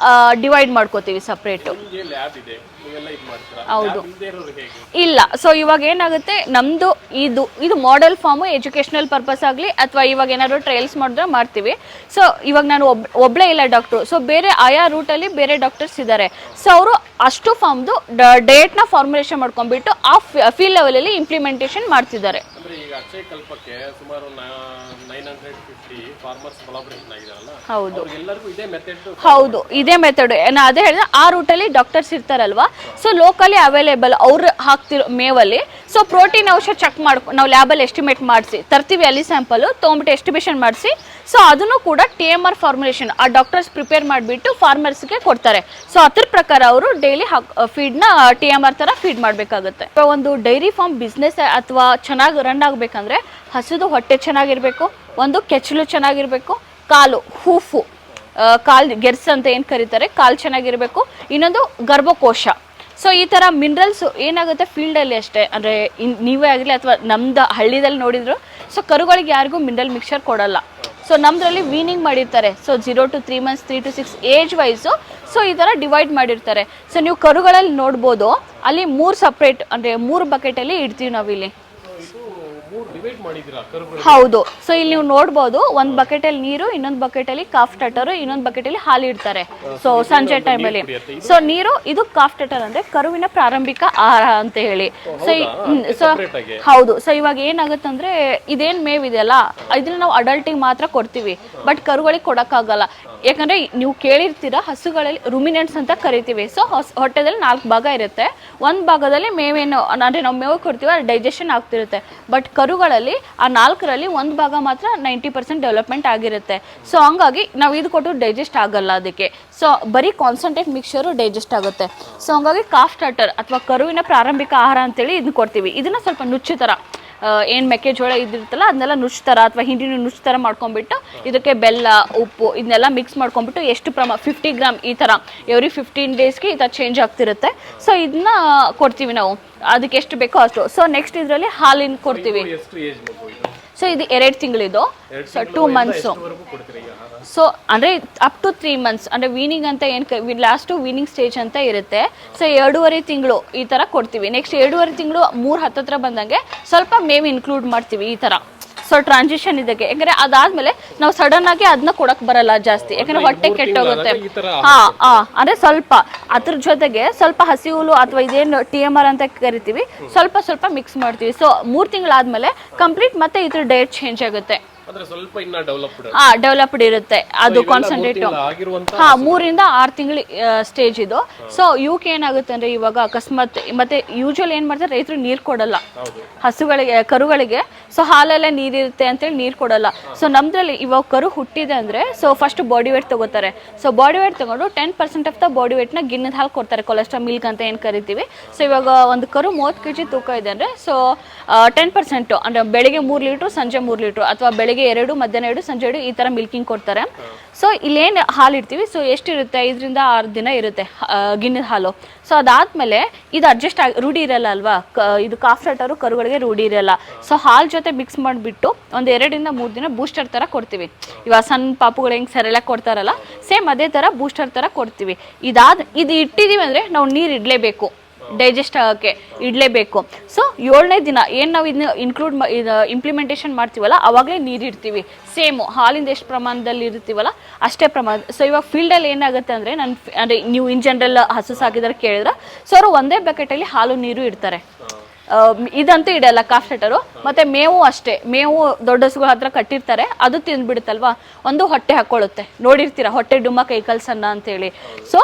ಡಿವೈಡ್ ಮಾಡ್ಕೋತೀವಿ ಸಪ್ರೇಟು. ಹೌದು, ಇಲ್ಲ. ಸೊ ಇವಾಗ ಏನಾಗುತ್ತೆ, ನಮ್ಮದು ಇದು ಮಾಡೆಲ್ ಫಾರ್ಮು ಎಜುಕೇಷನಲ್ ಪರ್ಪಸ್ ಆಗಲಿ ಅಥವಾ ಇವಾಗ ಏನಾದ್ರು ಟ್ರಯಲ್ಸ್ ಮಾಡಿದ್ರೆ ಮಾಡ್ತೀವಿ. ಸೊ ಇವಾಗ ನಾನು ಒಬ್ಬಳೇ ಇಲ್ಲ ಡಾಕ್ಟ್ರು. ಸೊ ಬೇರೆ ಆಯಾ ರೂಟಲ್ಲಿ ಬೇರೆ ಡಾಕ್ಟರ್ಸ್ ಇದ್ದಾರೆ. ಸೊ ಅವರು ಅಷ್ಟು ಫಾರ್ಮ್ದು ಡಯಟ್ನ ಫಾರ್ಮುಲೇಷನ್ ಮಾಡ್ಕೊಂಡ್ಬಿಟ್ಟು ಆ ಫೀಲ್ಡ್ ಲೆವೆಲಲ್ಲಿ ಇಂಪ್ಲಿಮೆಂಟೇಷನ್ ಮಾಡ್ತಿದ್ದಾರೆ. ಈಗ ಅಕ್ಷಯ ಕಲ್ಪಕ್ಕೆ ಸುಮಾರು 950 ಫಾರ್ಮರ್ಸ್ ಕೊಲಾಬರೇಷನ್ ಆಗಿದಾರಲ್ಲ, ಹೌದು ಎಲ್ಲರಿಗೂ ಇದೇ ಮೆಥಡ್. ಹೌದು, ಇದೇ ಮೆಥಡ್. ನಾ ಅದೇ ಹೇಳಿದ್ರೆ ಆ ರೂಟಲ್ಲಿ ಡಾಕ್ಟರ್ಸ್ ಇರ್ತಾರಲ್ವಾ, ಸೊ ಲೋಕಲಿ ಅವೈಲೇಬಲ್ ಅವ್ರು ಹಾಕ್ತಿರೋ ಮೇವಲ್ಲಿ ಸೊ ಪ್ರೋಟೀನ್ ಅಂಶ ಚೆಕ್ ಮಾಡ್ಕೊಂಡು ನಾವು ಲ್ಯಾಬಲ್ಲಿ ಎಸ್ಟಿಮೇಟ್ ಮಾಡಿಸಿ ತರ್ತೀವಿ, ಅಲ್ಲಿ ಸ್ಯಾಂಪಲ್ ತೊಗೊಂಬಿಟ್ಟು ಎಸ್ಟಿಮೇಷನ್ ಮಾಡಿಸಿ ಸೊ ಅದನ್ನು ಕೂಡ TMR ಫಾರ್ಮುಲೇಷನ್ ಆ ಡಾಕ್ಟರ್ಸ್ ಪ್ರಿಪೇರ್ ಮಾಡಿಬಿಟ್ಟು ಫಾರ್ಮರ್ಸ್ಗೆ ಕೊಡ್ತಾರೆ. ಸೊ ಅದ್ರ ಪ್ರಕಾರ ಅವರು ಡೈಲಿ ಫೀಡ್ನ TMR ಥರ ಫೀಡ್ ಮಾಡಬೇಕಾಗುತ್ತೆ. ಒಂದು ಡೈರಿ ಫಾರ್ಮ್ ಬಿಸ್ನೆಸ್ ಅಥವಾ ಚೆನ್ನಾಗಿ ರನ್ ಆಗಬೇಕಂದ್ರೆ ಹಸುದು ಹೊಟ್ಟೆ ಚೆನ್ನಾಗಿರಬೇಕು, ಒಂದು ಕೆಚ್ಚಲು ಚೆನ್ನಾಗಿರಬೇಕು, ಕಾಲು ಹೂಫು ಕಾಲು ಗೆರ್ಸ್ ಅಂತ ಏನು ಕರೀತಾರೆ ಕಾಲು ಚೆನ್ನಾಗಿರಬೇಕು, ಇನ್ನೊಂದು ಗರ್ಭಕೋಶ. ಸೊ ಈ ಥರ ಮಿನರಲ್ಸ್ ಏನಾಗುತ್ತೆ ಫೀಲ್ಡಲ್ಲಿ ಅಷ್ಟೇ, ಅಂದರೆ ನೀವೇ ಆಗಲಿ ಅಥವಾ ನಮ್ದು ಹಳ್ಳಿದಲ್ಲಿ ನೋಡಿದ್ರು ಸೊ ಕರುಗಳಿಗೆ ಯಾರಿಗೂ ಮಿನರಲ್ ಮಿಕ್ಸರ್ ಕೊಡಲ್ಲ. ಸೊ ನಮ್ಮದ್ರಲ್ಲಿ ವೀನಿಂಗ್ ಮಾಡಿರ್ತಾರೆ, so 0 to 3 months 3 to 6 age wise so ಈ ಥರ ಡಿವೈಡ್ ಮಾಡಿರ್ತಾರೆ. ಸೊ ನೀವು ಕರುಗಳಲ್ಲಿ ನೋಡ್ಬೋದು ಅಲ್ಲಿ 3 ಸಪ್ರೇಟ್ ಅಂದರೆ 3 ಬಕೆಟಲ್ಲಿ ಇಡ್ತೀವಿ ನಾವಿಲ್ಲಿ. ಹೌದು, ಸೊ ಇಲ್ಲಿ ನೀವು ನೋಡ್ಬೋದು ಒಂದು ಬಕೆಟಲ್ಲಿ ನೀರು, ಇನ್ನೊಂದು ಬಕೆಟಲ್ಲಿ ಕಾಫ್ ಟಟರು, ಇನ್ನೊಂದು ಬಕೆಟಲ್ಲಿ ಹಾಲು ಇಡ್ತಾರೆ. ಸೊ ಸಂಜೆ ಟೈಮಲ್ಲಿ ಸೊ ನೀರು, ಇದು ಕಾಫ್ ಟಟರ್ ಅಂದ್ರೆ ಕರುವಿನ ಪ್ರಾರಂಭಿಕ ಆಹಾರ ಅಂತ ಹೇಳಿ. ಸೊ ಹೌದು, ಸೊ ಇವಾಗ ಏನಾಗುತ್ತೆ ಅಂದ್ರೆ ಇದೇನ್ ಮೇವ್ ಇದೆಯಲ್ಲ ಇದನ್ನ ನಾವು ಅಡಲ್ಟಿಗೆ ಮಾತ್ರ ಕೊಡ್ತೀವಿ, ಬಟ್ ಕರುಗಳಿಗೆ ಕೊಡಕ್ಕಾಗಲ್ಲ. ಯಾಕಂದ್ರೆ ನೀವು ಕೇಳಿರ್ತೀರ ಹಸುಗಳಲ್ಲಿ ರುಮಿನೆಂಟ್ಸ್ ಅಂತ ಕರಿತೀವಿ. ಸೊ ಹೊಟ್ಟೆದಲ್ಲಿ 4 ಭಾಗ ಇರುತ್ತೆ, ಒಂದು ಭಾಗದಲ್ಲಿ ಮೇವೇನು ಅಂದ್ರೆ ನಾವು ಮೇವು ಕೊಡ್ತೀವಿ ಅದು ಡೈಜೆಷನ್ ಆಗ್ತಿರುತ್ತೆ, ಬಟ್ ಕರುಗಳಲ್ಲಿ ಆ 4ರಲ್ಲಿ 1 ಭಾಗ ಮಾತ್ರ 90% ಡೆವಲಪ್ಮೆಂಟ್ ಆಗಿರುತ್ತೆ. ಸೊ ಹಂಗಾಗಿ ನಾವು ಇದು ಕೊಟ್ಟು ಡೈಜೆಸ್ಟ್ ಆಗಲ್ಲ ಅದಕ್ಕೆ. ಸೊ ಬರೀ ಕಾನ್ಸಂಟ್ರೇಟ್ ಮಿಕ್ಸ್ಚರು ಡೈಜೆಸ್ಟ್ ಆಗುತ್ತೆ. ಸೊ ಹಂಗಾಗಿ ಕಾಫ್ ಸ್ಟಾರ್ಟರ್ ಅಥವಾ ಕರುವಿನ ಪ್ರಾರಂಭಿಕ ಆಹಾರ ಅಂತೇಳಿ ಇದನ್ನ ಕೊಡ್ತೀವಿ. ಇದನ್ನ ಸ್ವಲ್ಪ ನುಚ್ಚು ಥರ ಏನು ಮೆಕ್ಕೆಜೋಳ ಇದಿರುತ್ತಲ್ಲ ಅದನ್ನೆಲ್ಲ ನುಚ್ಚು ಥರ ಅಥವಾ ಹಿಂಡಿನ ನುಚ್ಚು ಥರ ಮಾಡ್ಕೊಂಡ್ಬಿಟ್ಟು ಇದಕ್ಕೆ ಬೆಲ್ಲ ಉಪ್ಪು ಇದನ್ನೆಲ್ಲ ಮಿಕ್ಸ್ ಮಾಡ್ಕೊಂಡ್ಬಿಟ್ಟು ಎಷ್ಟು 50 ಗ್ರಾಮ್ ಈ ಥರ ಎವ್ರಿ 15 ಡೇಸ್ಗೆ ಈ ಥರ ಚೇಂಜ್ ಆಗ್ತಿರುತ್ತೆ. ಸೊ ಇದನ್ನ ಕೊಡ್ತೀವಿ ನಾವು, ಅದಕ್ಕೆ ಎಷ್ಟು ಬೇಕೋ ಅಷ್ಟು. ಸೊ ನೆಕ್ಸ್ಟ್ ಇದರಲ್ಲಿ ಹಾಲಿನ ಕೊಡ್ತೀವಿ. ಸೊ ಇದು 2 ತಿಂಗಳಿದು, ಸೊ 2 ಮಂತ್ಸು. ಸೊ ಅಂದರೆ ಅಪ್ ಟು 3 months ಅಂದರೆ ವೀನಿಂಗ್ ಅಂತ ಏನು ಲಾಸ್ಟು ವೀನಿಂಗ್ ಸ್ಟೇಜ್ ಅಂತ ಇರುತ್ತೆ. ಸೊ 2.5 ತಿಂಗಳು ಈ ಥರ ಕೊಡ್ತೀವಿ. ನೆಕ್ಸ್ಟ್ 2.5 ತಿಂಗಳು 3 ಹತ್ತತ್ರ ಬಂದಂಗೆ ಸ್ವಲ್ಪ ಮೇವು ಇನ್ಕ್ಲೂಡ್ ಮಾಡ್ತೀವಿ ಈ ಥರ. ಸೊ ಟ್ರಾನ್ಸಿಷನ್ ಇದಕ್ಕೆ, ಯಾಕಂದ್ರೆ ಅದಾದ್ಮೇಲೆ ನಾವು ಸಡನ್ ಆಗಿ ಅದನ್ನ ಕೊಡಕ್ ಬರಲ್ಲ ಜಾಸ್ತಿ, ಯಾಕಂದ್ರೆ ಹೊಟ್ಟೆ ಕೆಟ್ಟೋಗುತ್ತೆ. ಅಂದ್ರೆ ಸ್ವಲ್ಪ ಅದ್ರ ಜೊತೆಗೆ ಸ್ವಲ್ಪ ಹಸಿ ಹುಲ್ಲು ಅಥವಾ ಇದೇನು TMR ಅಂತ ಕರಿತೀವಿ ಸ್ವಲ್ಪ ಮಿಕ್ಸ್ ಮಾಡ್ತೀವಿ. ಸೊ 3 ತಿಂಗಳಾದ್ಮೇಲೆ ಕಂಪ್ಲೀಟ್ ಮತ್ತೆ ಇದ್ರ ಡಯಟ್ ಚೇಂಜ್ ಆಗುತ್ತೆ. ಡೆವಲಪ್ಡ್ ಇರುತ್ತೆ ಅದು ಕಾನ್ಸಂಟ್ರೇಟ್. 3 ಇಂದ 6 ತಿಂಗಳು ಸ್ಟೇಜ್ ಇದು. ಸೊ ಇವಕ್ಕೆ ಏನಾಗುತ್ತೆ ಅಂದ್ರೆ ಇವಾಗ ಅಕಸ್ಮಾತ್ ಮತ್ತೆ ಯೂಶುವಲ್ ಏನ್ ಮಾಡ್ತಾರೆ ರೈತರು ನೀರು ಕೊಡಲ್ಲ ಹಸುಗಳಿಗೆ ಕರುಗಳಿಗೆ. ಸೊ ಹಾಲೆಲ್ಲ ನೀರಿರುತ್ತೆ ಅಂತೇಳಿ ನೀರು ಕೊಡಲ್ಲ. ಸೊ ನಮ್ದ್ರಲ್ಲಿ ಇವಾಗ ಕರು ಹುಟ್ಟಿದೆ ಅಂದ್ರೆ ಸೊ ಫಸ್ಟ್ ಬಾಡಿ ವೇಟ್ ತಗೋತಾರೆ. ಸೊ ಬಾಡಿ ವೇಟ್ ತಗೊಂಡು 10% ಆಫ್ ದ ಬಾಡಿ ವೇಟ್ ನ ಗಿಣ್ಣದ ಹಾಲು ಕೊಡ್ತಾರೆ, ಕೊಲೆಸ್ಟ್ರಾಲ್ ಮಿಲ್ಕ್ ಅಂತ ಏನ್ ಕರಿತೀವಿ. ಸೊ ಇವಾಗ ಒಂದು ಕರು 30 kg ತೂಕ ಇದೆ ಅಂದ್ರೆ ಸೊ 10% ಅಂದ್ರೆ ಬೆಳಿಗ್ಗೆ 3 ಲೀಟ್ರು ಸಂಜೆ 3 ಲೀಟ್ರು ಅಥವಾ ಬೆಳಿಗ್ಗೆ 2 ಮಧ್ಯಾಹ್ನ 2 ಸಂಜೆ 2 ಈ ತರ ಮಿಲ್ಕಿಂಗ್ ಕೊಡ್ತಾರೆ. ಸೊ ಇಲ್ಲೇನು ಹಾಲು ಇಡ್ತೀವಿ ಸೊ ಎಷ್ಟಿರುತ್ತೆ 5 ರಿಂದ 6 ದಿನ ಇರುತ್ತೆ ಗಿಣ್ಣದ ಹಾಲು. ಸೊ ಅದಾದ್ಮೇಲೆ ಇದು ಅಡ್ಜಸ್ಟ್ ಆಗಿ ರೂಢಿ ಇರಲ್ಲ ಅಲ್ವಾ, ಇದು ಕಾಫ್ ಸ್ಟಾರ್ಟರು ಕರುಗಳಿಗೆ ರೂಢಿ ಇರಲ್ಲ. ಸೊ ಹಾಲು ಜೊತೆ ಮಿಕ್ಸ್ ಮಾಡಿಬಿಟ್ಟು ಒಂದು 2 ರಿಂದ 3 ದಿನ ಬೂಸ್ಟರ್ ತರ ಕೊಡ್ತೀವಿ. ಇವಾಗ ಸಣ್ಣ ಪಾಪುಗಳು ಹೆಂಗೆ ಸೆರೆಲಾಕ್ ಕೊಡ್ತಾರಲ್ಲ ಸೇಮ್ ಅದೇ ತರ ಬೂಸ್ಟರ್ ತರ ಕೊಡ್ತೀವಿ. ಇದು ಇಟ್ಟಿದೀವಿ ಅಂದ್ರೆ ನಾವು ನೀರು ಇಡ್ಲೇಬೇಕು, ಡೈಜೆಸ್ಟ್ ಆಗೋಕ್ಕೆ ಇಡಲೇಬೇಕು. ಸೊ 7ನೇ ದಿನ ಏನು ನಾವು ಇದನ್ನ ಇಂಪ್ಲಿಮೆಂಟೇಷನ್ ಮಾಡ್ತೀವಲ್ಲ ಅವಾಗಲೇ ನೀರು ಇಡ್ತೀವಿ. ಸೇಮು ಹಾಲಿಂದ ಎಷ್ಟು ಪ್ರಮಾಣದಲ್ಲಿ ಇರ್ತೀವಲ್ಲ ಅಷ್ಟೇ ಪ್ರಮಾಣ. ಸೊ ಇವಾಗ ಫೀಲ್ಡಲ್ಲಿ ಏನಾಗುತ್ತೆ ಅಂದರೆ ಅಂದರೆ ನೀವು ಇನ್ ಜನರಲ್ ಹಸು ಸಾಕಿದ್ರೆ ಕೇಳಿದ್ರೆ ಸೊ ಅವರು ಒಂದೇ ಬಕೆಟಲ್ಲಿ ಹಾಲು ನೀರು ಇಡ್ತಾರೆ. ಇದಂತೂ ಇಡಲ್ಲ ಕಾಫ್ ಸ್ಟಾರ್ಟರು. ಮತ್ತು ಮೇವು ಅಷ್ಟೇ, ಮೇವು ದೊಡ್ಡ ಹಸುಗಳ ಹತ್ರ ಕಟ್ಟಿರ್ತಾರೆ, ಅದು ತಿಂದ್ಬಿಡುತ್ತಲ್ವಾ ಒಂದು ಹೊಟ್ಟೆ ಹಾಕ್ಕೊಳ್ಳುತ್ತೆ. ನೋಡಿರ್ತೀರ ಹೊಟ್ಟೆ ಡುಮ್ಮ ಕೈಕಾಲು ಸಣ್ಣ ಅಂತೇಳಿ. ಸೊ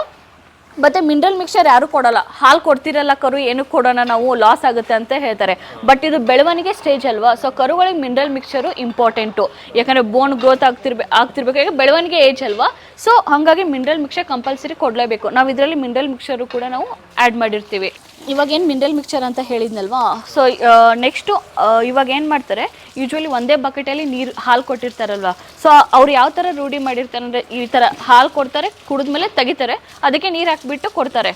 ಮತ್ತೆ ಮಿನರಲ್ ಮಿಕ್ಸರ್ ಯಾರು ಕೊಡಲ್ಲ, ಹಾಲು ಕೊಡ್ತಿರಲ್ಲ ಕರು ಏನಕ್ಕೆ ಕೊಡೋಣ ನಾವು ಲಾಸ್ ಆಗುತ್ತೆ ಅಂತ ಹೇಳ್ತಾರೆ. ಬಟ್ ಇದು ಬೆಳವಣಿಗೆ ಸ್ಟೇಜ್ ಅಲ್ವಾ, ಸೊ ಕರುಗಳಿಗೆ ಮಿನರಲ್ ಮಿಕ್ಸರು ಇಂಪಾರ್ಟೆಂಟು. ಯಾಕಂದರೆ ಬೋನ್ ಗ್ರೋತ್ ಆಗ್ತಿರ್ಬೇಕಾಗಿ ಬೆಳವಣಿಗೆ ಏಜ್ ಅಲ್ವಾ. ಸೊ ಹಾಗಾಗಿ ಮಿನರಲ್ ಮಿಕ್ಸರ್ ಕಂಪಲ್ಸರಿ ಕೊಡಲೇಬೇಕು. ನಾವು ಇದರಲ್ಲಿ ಮಿನರಲ್ ಮಿಕ್ಸರು ಕೂಡ ನಾವು ಆ್ಯಡ್ ಮಾಡಿರ್ತೀವಿ. ಇವಾಗ ಏನು ಮಿನರಲ್ ಮಿಕ್ಸರ್ ಅಂತ ಹೇಳಿದ್ನಲ್ವಾ, ಸೊ ನೆಕ್ಸ್ಟು ಇವಾಗ ಏನು ಮಾಡ್ತಾರೆ ಯೂಶ್ವಲಿ ಒಂದೇ ಬಕೆಟಲ್ಲಿ ಹಾಲು ಕೊಟ್ಟಿರ್ತಾರಲ್ವ. ಸೊ ಅವ್ರು ಯಾವ ಥರ ರೂಢಿ ಮಾಡಿರ್ತಾರೆ ಅಂದರೆ ಈ ಥರ ಹಾಲು ಕೊಡ್ತಾರೆ, ಕುಡಿದ್ಮೇಲೆ ತೆಗಿತಾರೆ, ಅದಕ್ಕೆ ನೀರು ಹಾಕಿಬಿಟ್ಟು ಕೊಡ್ತಾರೆ.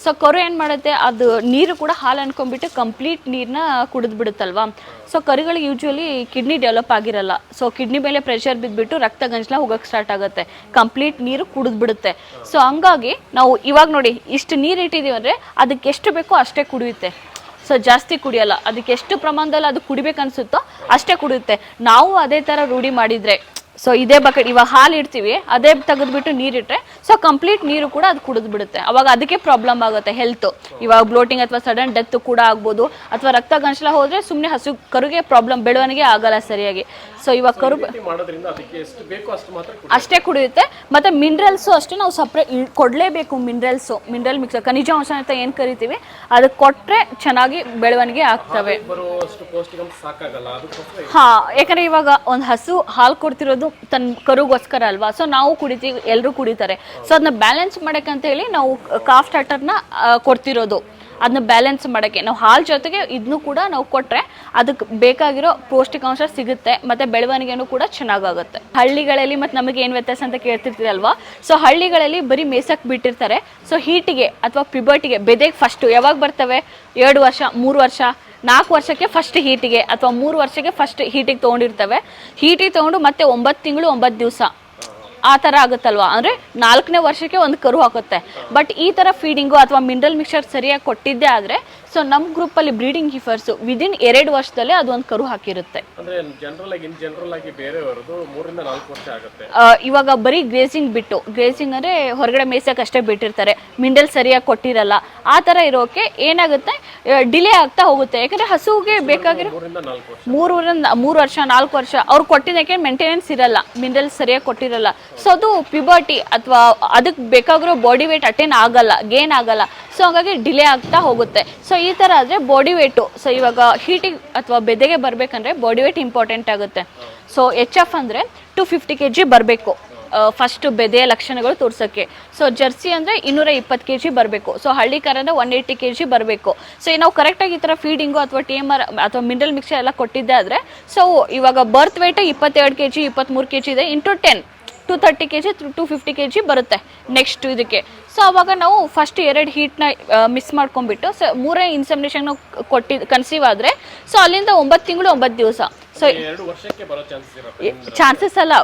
ಸೊ ಕರು ಏನು ಮಾಡುತ್ತೆ ಅದು ನೀರು ಕೂಡ ಹಾಲು ಅನ್ಕೊಂಡ್ಬಿಟ್ಟು ಕಂಪ್ಲೀಟ್ ನೀರನ್ನ ಕುಡಿದ್ಬಿಡುತ್ತಲ್ವಾ. ಸೊ ಕರುಗಳಿಗೆ ಯೂಶ್ವಲಿ ಕಿಡ್ನಿ ಡೆವಲಪ್ ಆಗಿರಲ್ಲ. ಸೊ ಕಿಡ್ನಿ ಮೇಲೆ ಪ್ರೆಷರ್ ಬಿದ್ದುಬಿಟ್ಟು ರಕ್ತ ಗಂಜಲ ಹೋಗೋಕ್ಕೆ ಸ್ಟಾರ್ಟ್ ಆಗುತ್ತೆ, ಕಂಪ್ಲೀಟ್ ನೀರು ಕುಡಿದ್ಬಿಡುತ್ತೆ. ಸೊ ಹಂಗಾಗಿ ನಾವು ಇವಾಗ ನೋಡಿ ಇಷ್ಟು ನೀರು ಇಟ್ಟಿದ್ದೀವಿ ಅಂದರೆ ಅದಕ್ಕೆ ಎಷ್ಟು ಬೇಕೋ ಅಷ್ಟೇ ಕುಡಿಯುತ್ತೆ. ಸೊ ಜಾಸ್ತಿ ಕುಡಿಯಲ್ಲ, ಅದಕ್ಕೆ ಎಷ್ಟು ಪ್ರಮಾಣದಲ್ಲಿ ಅದು ಕುಡಿಬೇಕನ್ಸುತ್ತೋ ಅಷ್ಟೇ ಕುಡಿಯುತ್ತೆ. ನಾವು ಅದೇ ಥರ ರೂಢಿ ಮಾಡಿದರೆ ಸೊ ಇದೇ ಬಕೆಟ್ ಇವಾಗ ಹಾಲು ಇಡ್ತೀವಿ, ಅದೇ ತೆಗೆದ್ಬಿಟ್ಟು ನೀರಿಟ್ರೆ ಸೊ ಕಂಪ್ಲೀಟ್ ನೀರು ಕೂಡ ಅದು ಕುಡಿದು ಬಿಡುತ್ತೆ. ಅವಾಗ ಅದಕ್ಕೆ ಪ್ರಾಬ್ಲಮ್ ಆಗುತ್ತೆ ಹೆಲ್ತ್. ಇವಾಗ ಬ್ಲೋಟಿಂಗ್ ಅಥವಾ ಸಡನ್ ಡೆತ್ ಕೂಡ ಆಗ್ಬೋದು, ಅಥವಾ ರಕ್ತ ಗಂಟಲ ಹೋದ್ರೆ ಸುಮ್ಮನೆ ಹಸು ಕರುಗೆ ಪ್ರಾಬ್ಲಮ್, ಬೆಳವಣಿಗೆ ಆಗಲ್ಲ ಸರಿಯಾಗಿ. ಸೊ ಇವಾಗ ಕರು ಅಷ್ಟೇ ಕುಡಿಯುತ್ತೆ. ಮತ್ತೆ ಮಿನರಲ್ಸು ಅಷ್ಟೇ ನಾವು ಸಪ್ರೇಟ್ ಕೊಡಲೇಬೇಕು. ಮಿನರಲ್ ಮಿಕ್ಸರ್, ಖನಿಜಾಂಶ ಅಂತ ಏನು ಕರಿತೀವಿ, ಅದಕ್ಕೆ ಕೊಟ್ಟರೆ ಚೆನ್ನಾಗಿ ಬೆಳವಣಿಗೆ ಆಗ್ತವೆ. ಹಾ, ಯಾಕಂದ್ರೆ ಇವಾಗ ಒಂದು ಹಸು ಹಾಲು ಕೊಡ್ತಿರೋದು ತನ್ನ ಕರುಗೋಸ್ಕರ ಅಲ್ವಾ, ಸೊ ನಾವು ಕುಡಿತೀವಿ, ಎಲ್ಲರೂ ಕುಡಿತಾರೆ. ಸೊ ಅದನ್ನ ಬ್ಯಾಲೆನ್ಸ್ ಮಾಡಕ್ಕಂತ ಹೇಳಿ ನಾವು ಕಾಫ್ ಸ್ಟಾರ್ಟರ್ನ ಕೊಡ್ತಿರೋದು. ಅದನ್ನ ಬ್ಯಾಲೆನ್ಸ್ ಮಾಡೋಕ್ಕೆ ನಾವು ಹಾಲು ಜೊತೆಗೆ ಇದನ್ನು ಕೂಡ ನಾವು ಕೊಟ್ಟರೆ ಅದಕ್ಕೆ ಬೇಕಾಗಿರೋ ಪೌಷ್ಟಿಕಾಂಶ ಸಿಗುತ್ತೆ, ಮತ್ತು ಬೆಳವಣಿಗೆನೂ ಕೂಡ ಚೆನ್ನಾಗಾಗುತ್ತೆ. ಹಳ್ಳಿಗಳಲ್ಲಿ ಮತ್ತು ನಮಗೆ ಏನು ವ್ಯತ್ಯಾಸ ಅಂತ ಕೇಳ್ತಿರ್ತೀರಲ್ವಾ, ಸೊ ಹಳ್ಳಿಗಳಲ್ಲಿ ಬರೀ ಮೇಸಕ್ಕೆ ಬಿಟ್ಟಿರ್ತಾರೆ. ಸೊ ಹೀಟಿಗೆ ಅಥವಾ ಪಿಬರ್ಟಿಗೆ ಬೆದೆಗೆ ಫಸ್ಟು ಯಾವಾಗ ಬರ್ತವೆ, 2 ವರ್ಷ 3 ವರ್ಷ 4 ವರ್ಷಕ್ಕೆ ಫಸ್ಟ್ ಹೀಟಿಗೆ, ಅಥವಾ 3 ವರ್ಷಕ್ಕೆ ಫಸ್ಟ್ ಹೀಟಿಗೆ ತೊಗೊಂಡಿರ್ತವೆ. ಹೀಟಿಗೆ ತೊಗೊಂಡು ಮತ್ತೆ 9 ತಿಂಗಳು 9 ದಿವಸ ಆ ಥರ ಆಗುತ್ತಲ್ವಾ, ಅಂದರೆ 4ನೇ ವರ್ಷಕ್ಕೆ ಒಂದು ಕರು ಹಾಕುತ್ತೆ. ಬಟ್ ಈ ಥರ ಫೀಡಿಂಗು ಅಥವಾ ಮಿನರಲ್ ಮಿಕ್ಸರ್ ಸರಿಯಾಗಿ ಕೊಟ್ಟಿದ್ದೇ ಆದರೆ, ಸೊ ನಮ್ಮ ಗ್ರೂಪಲ್ಲಿ ಬ್ರೀಡಿಂಗ್ ಹೀಫರ್ಸು ವಿದಿನ್ 2 ವರ್ಷದಲ್ಲೇ ಅದು ಒಂದು ಕರು ಹಾಕಿರುತ್ತೆ. ಇವಾಗ ಬರೀ ಗ್ರೇಸಿಂಗ್ ಬಿಟ್ಟು, ಗ್ರೇಸಿಂಗ್ ಅಂದರೆ ಹೊರಗಡೆ ಮೇಯ್ಸಕ್ಕೆ ಅಷ್ಟೇ ಬಿಟ್ಟಿರ್ತಾರೆ, ಮಿನರಲ್ ಸರಿಯಾಗಿ ಕೊಟ್ಟಿರಲ್ಲ. ಆ ಥರ ಇರೋಕ್ಕೆ ಏನಾಗುತ್ತೆ, ಡಿಲೇ ಆಗ್ತಾ ಹೋಗುತ್ತೆ. ಯಾಕಂದರೆ ಹಸುವಿಗೆ ಬೇಕಾಗಿರೋ 3 ವರ್ಷ 4 ವರ್ಷ ಅವ್ರು ಕೊಟ್ಟಿದ್ದಕ್ಕೆ ಮೇಂಟೆನೆನ್ಸ್ ಇರಲ್ಲ, ಮಿನರಲ್ ಸರಿಯಾಗಿ ಕೊಟ್ಟಿರಲ್ಲ. ಸೊ ಅದು ಪ್ಯೂಬರ್ಟಿ ಅಥವಾ ಅದಕ್ಕೆ ಬೇಕಾಗಿರೋ ಬಾಡಿ ವೇಟ್ ಅಟೇನ್ ಆಗಲ್ಲ, ಗೇನ್ ಆಗಲ್ಲ. ಸೊ ಹಾಗಾಗಿ ಡಿಲೇ ಆಗ್ತಾ ಹೋಗುತ್ತೆ. ಸೊ ಈ ಥರ ಆದರೆ ಬಾಡಿ ವೇಟು, ಸೊ ಇವಾಗ ಹೀಟಿಗೆ ಅಥವಾ ಬೆದೆಗೆ ಬರಬೇಕಂದ್ರೆ ಬಾಡಿ ವೇಟ್ ಇಂಪಾರ್ಟೆಂಟ್ ಆಗುತ್ತೆ. ಸೊ HF ಅಂದರೆ 250 kg ಬರಬೇಕು ಫಸ್ಟ್ ಬೆದೆಯ ಲಕ್ಷಣಗಳು ತೋರ್ಸೋಕ್ಕೆ. ಸೊ ಜರ್ಸಿ ಅಂದರೆ 220 kg ಬರಬೇಕು. ಸೊ ಹಳ್ಳಿ ಕರ ಅಂದರೆ 180 kg ಬರಬೇಕು. ಸೊ ನಾವು ಕರೆಕ್ಟಾಗಿ ಈ ಥರ ಫೀಡಿಂಗು ಅಥವಾ TMR ಅಥವಾ ಮಿನರಲ್ ಮಿಕ್ಸರ್ ಎಲ್ಲ ಕೊಟ್ಟಿದ್ದೆ ಆದರೆ, ಸೊ ಇವಾಗ ಬರ್ತ್ ವೇಟ್ 22 kg 23 kg ಇದೆ, ಇಂಟು 10 230 kg 250 kg ಬರುತ್ತೆ ನೆಕ್ಸ್ಟ್ ಇದಕ್ಕೆ. ಸೊ ಅವಾಗ ನಾವು ಫಸ್ಟ್ 2 ಹೀಟ್ನ ಮಿಸ್ ಮಾಡ್ಕೊಂಡ್ಬಿಟ್ಟು, ಸೊ 3ನೇ ಇನ್ಸೆಮಿನೇಷನ್ ನಾವು ಕನ್ಸೀವ್ ಆದರೆ, ಸೊ ಅಲ್ಲಿಂದ 9 ತಿಂಗಳು 9 ದಿವಸ. ಸೊ ಚಾನ್ಸಸ್ ಅಲ್ಲ,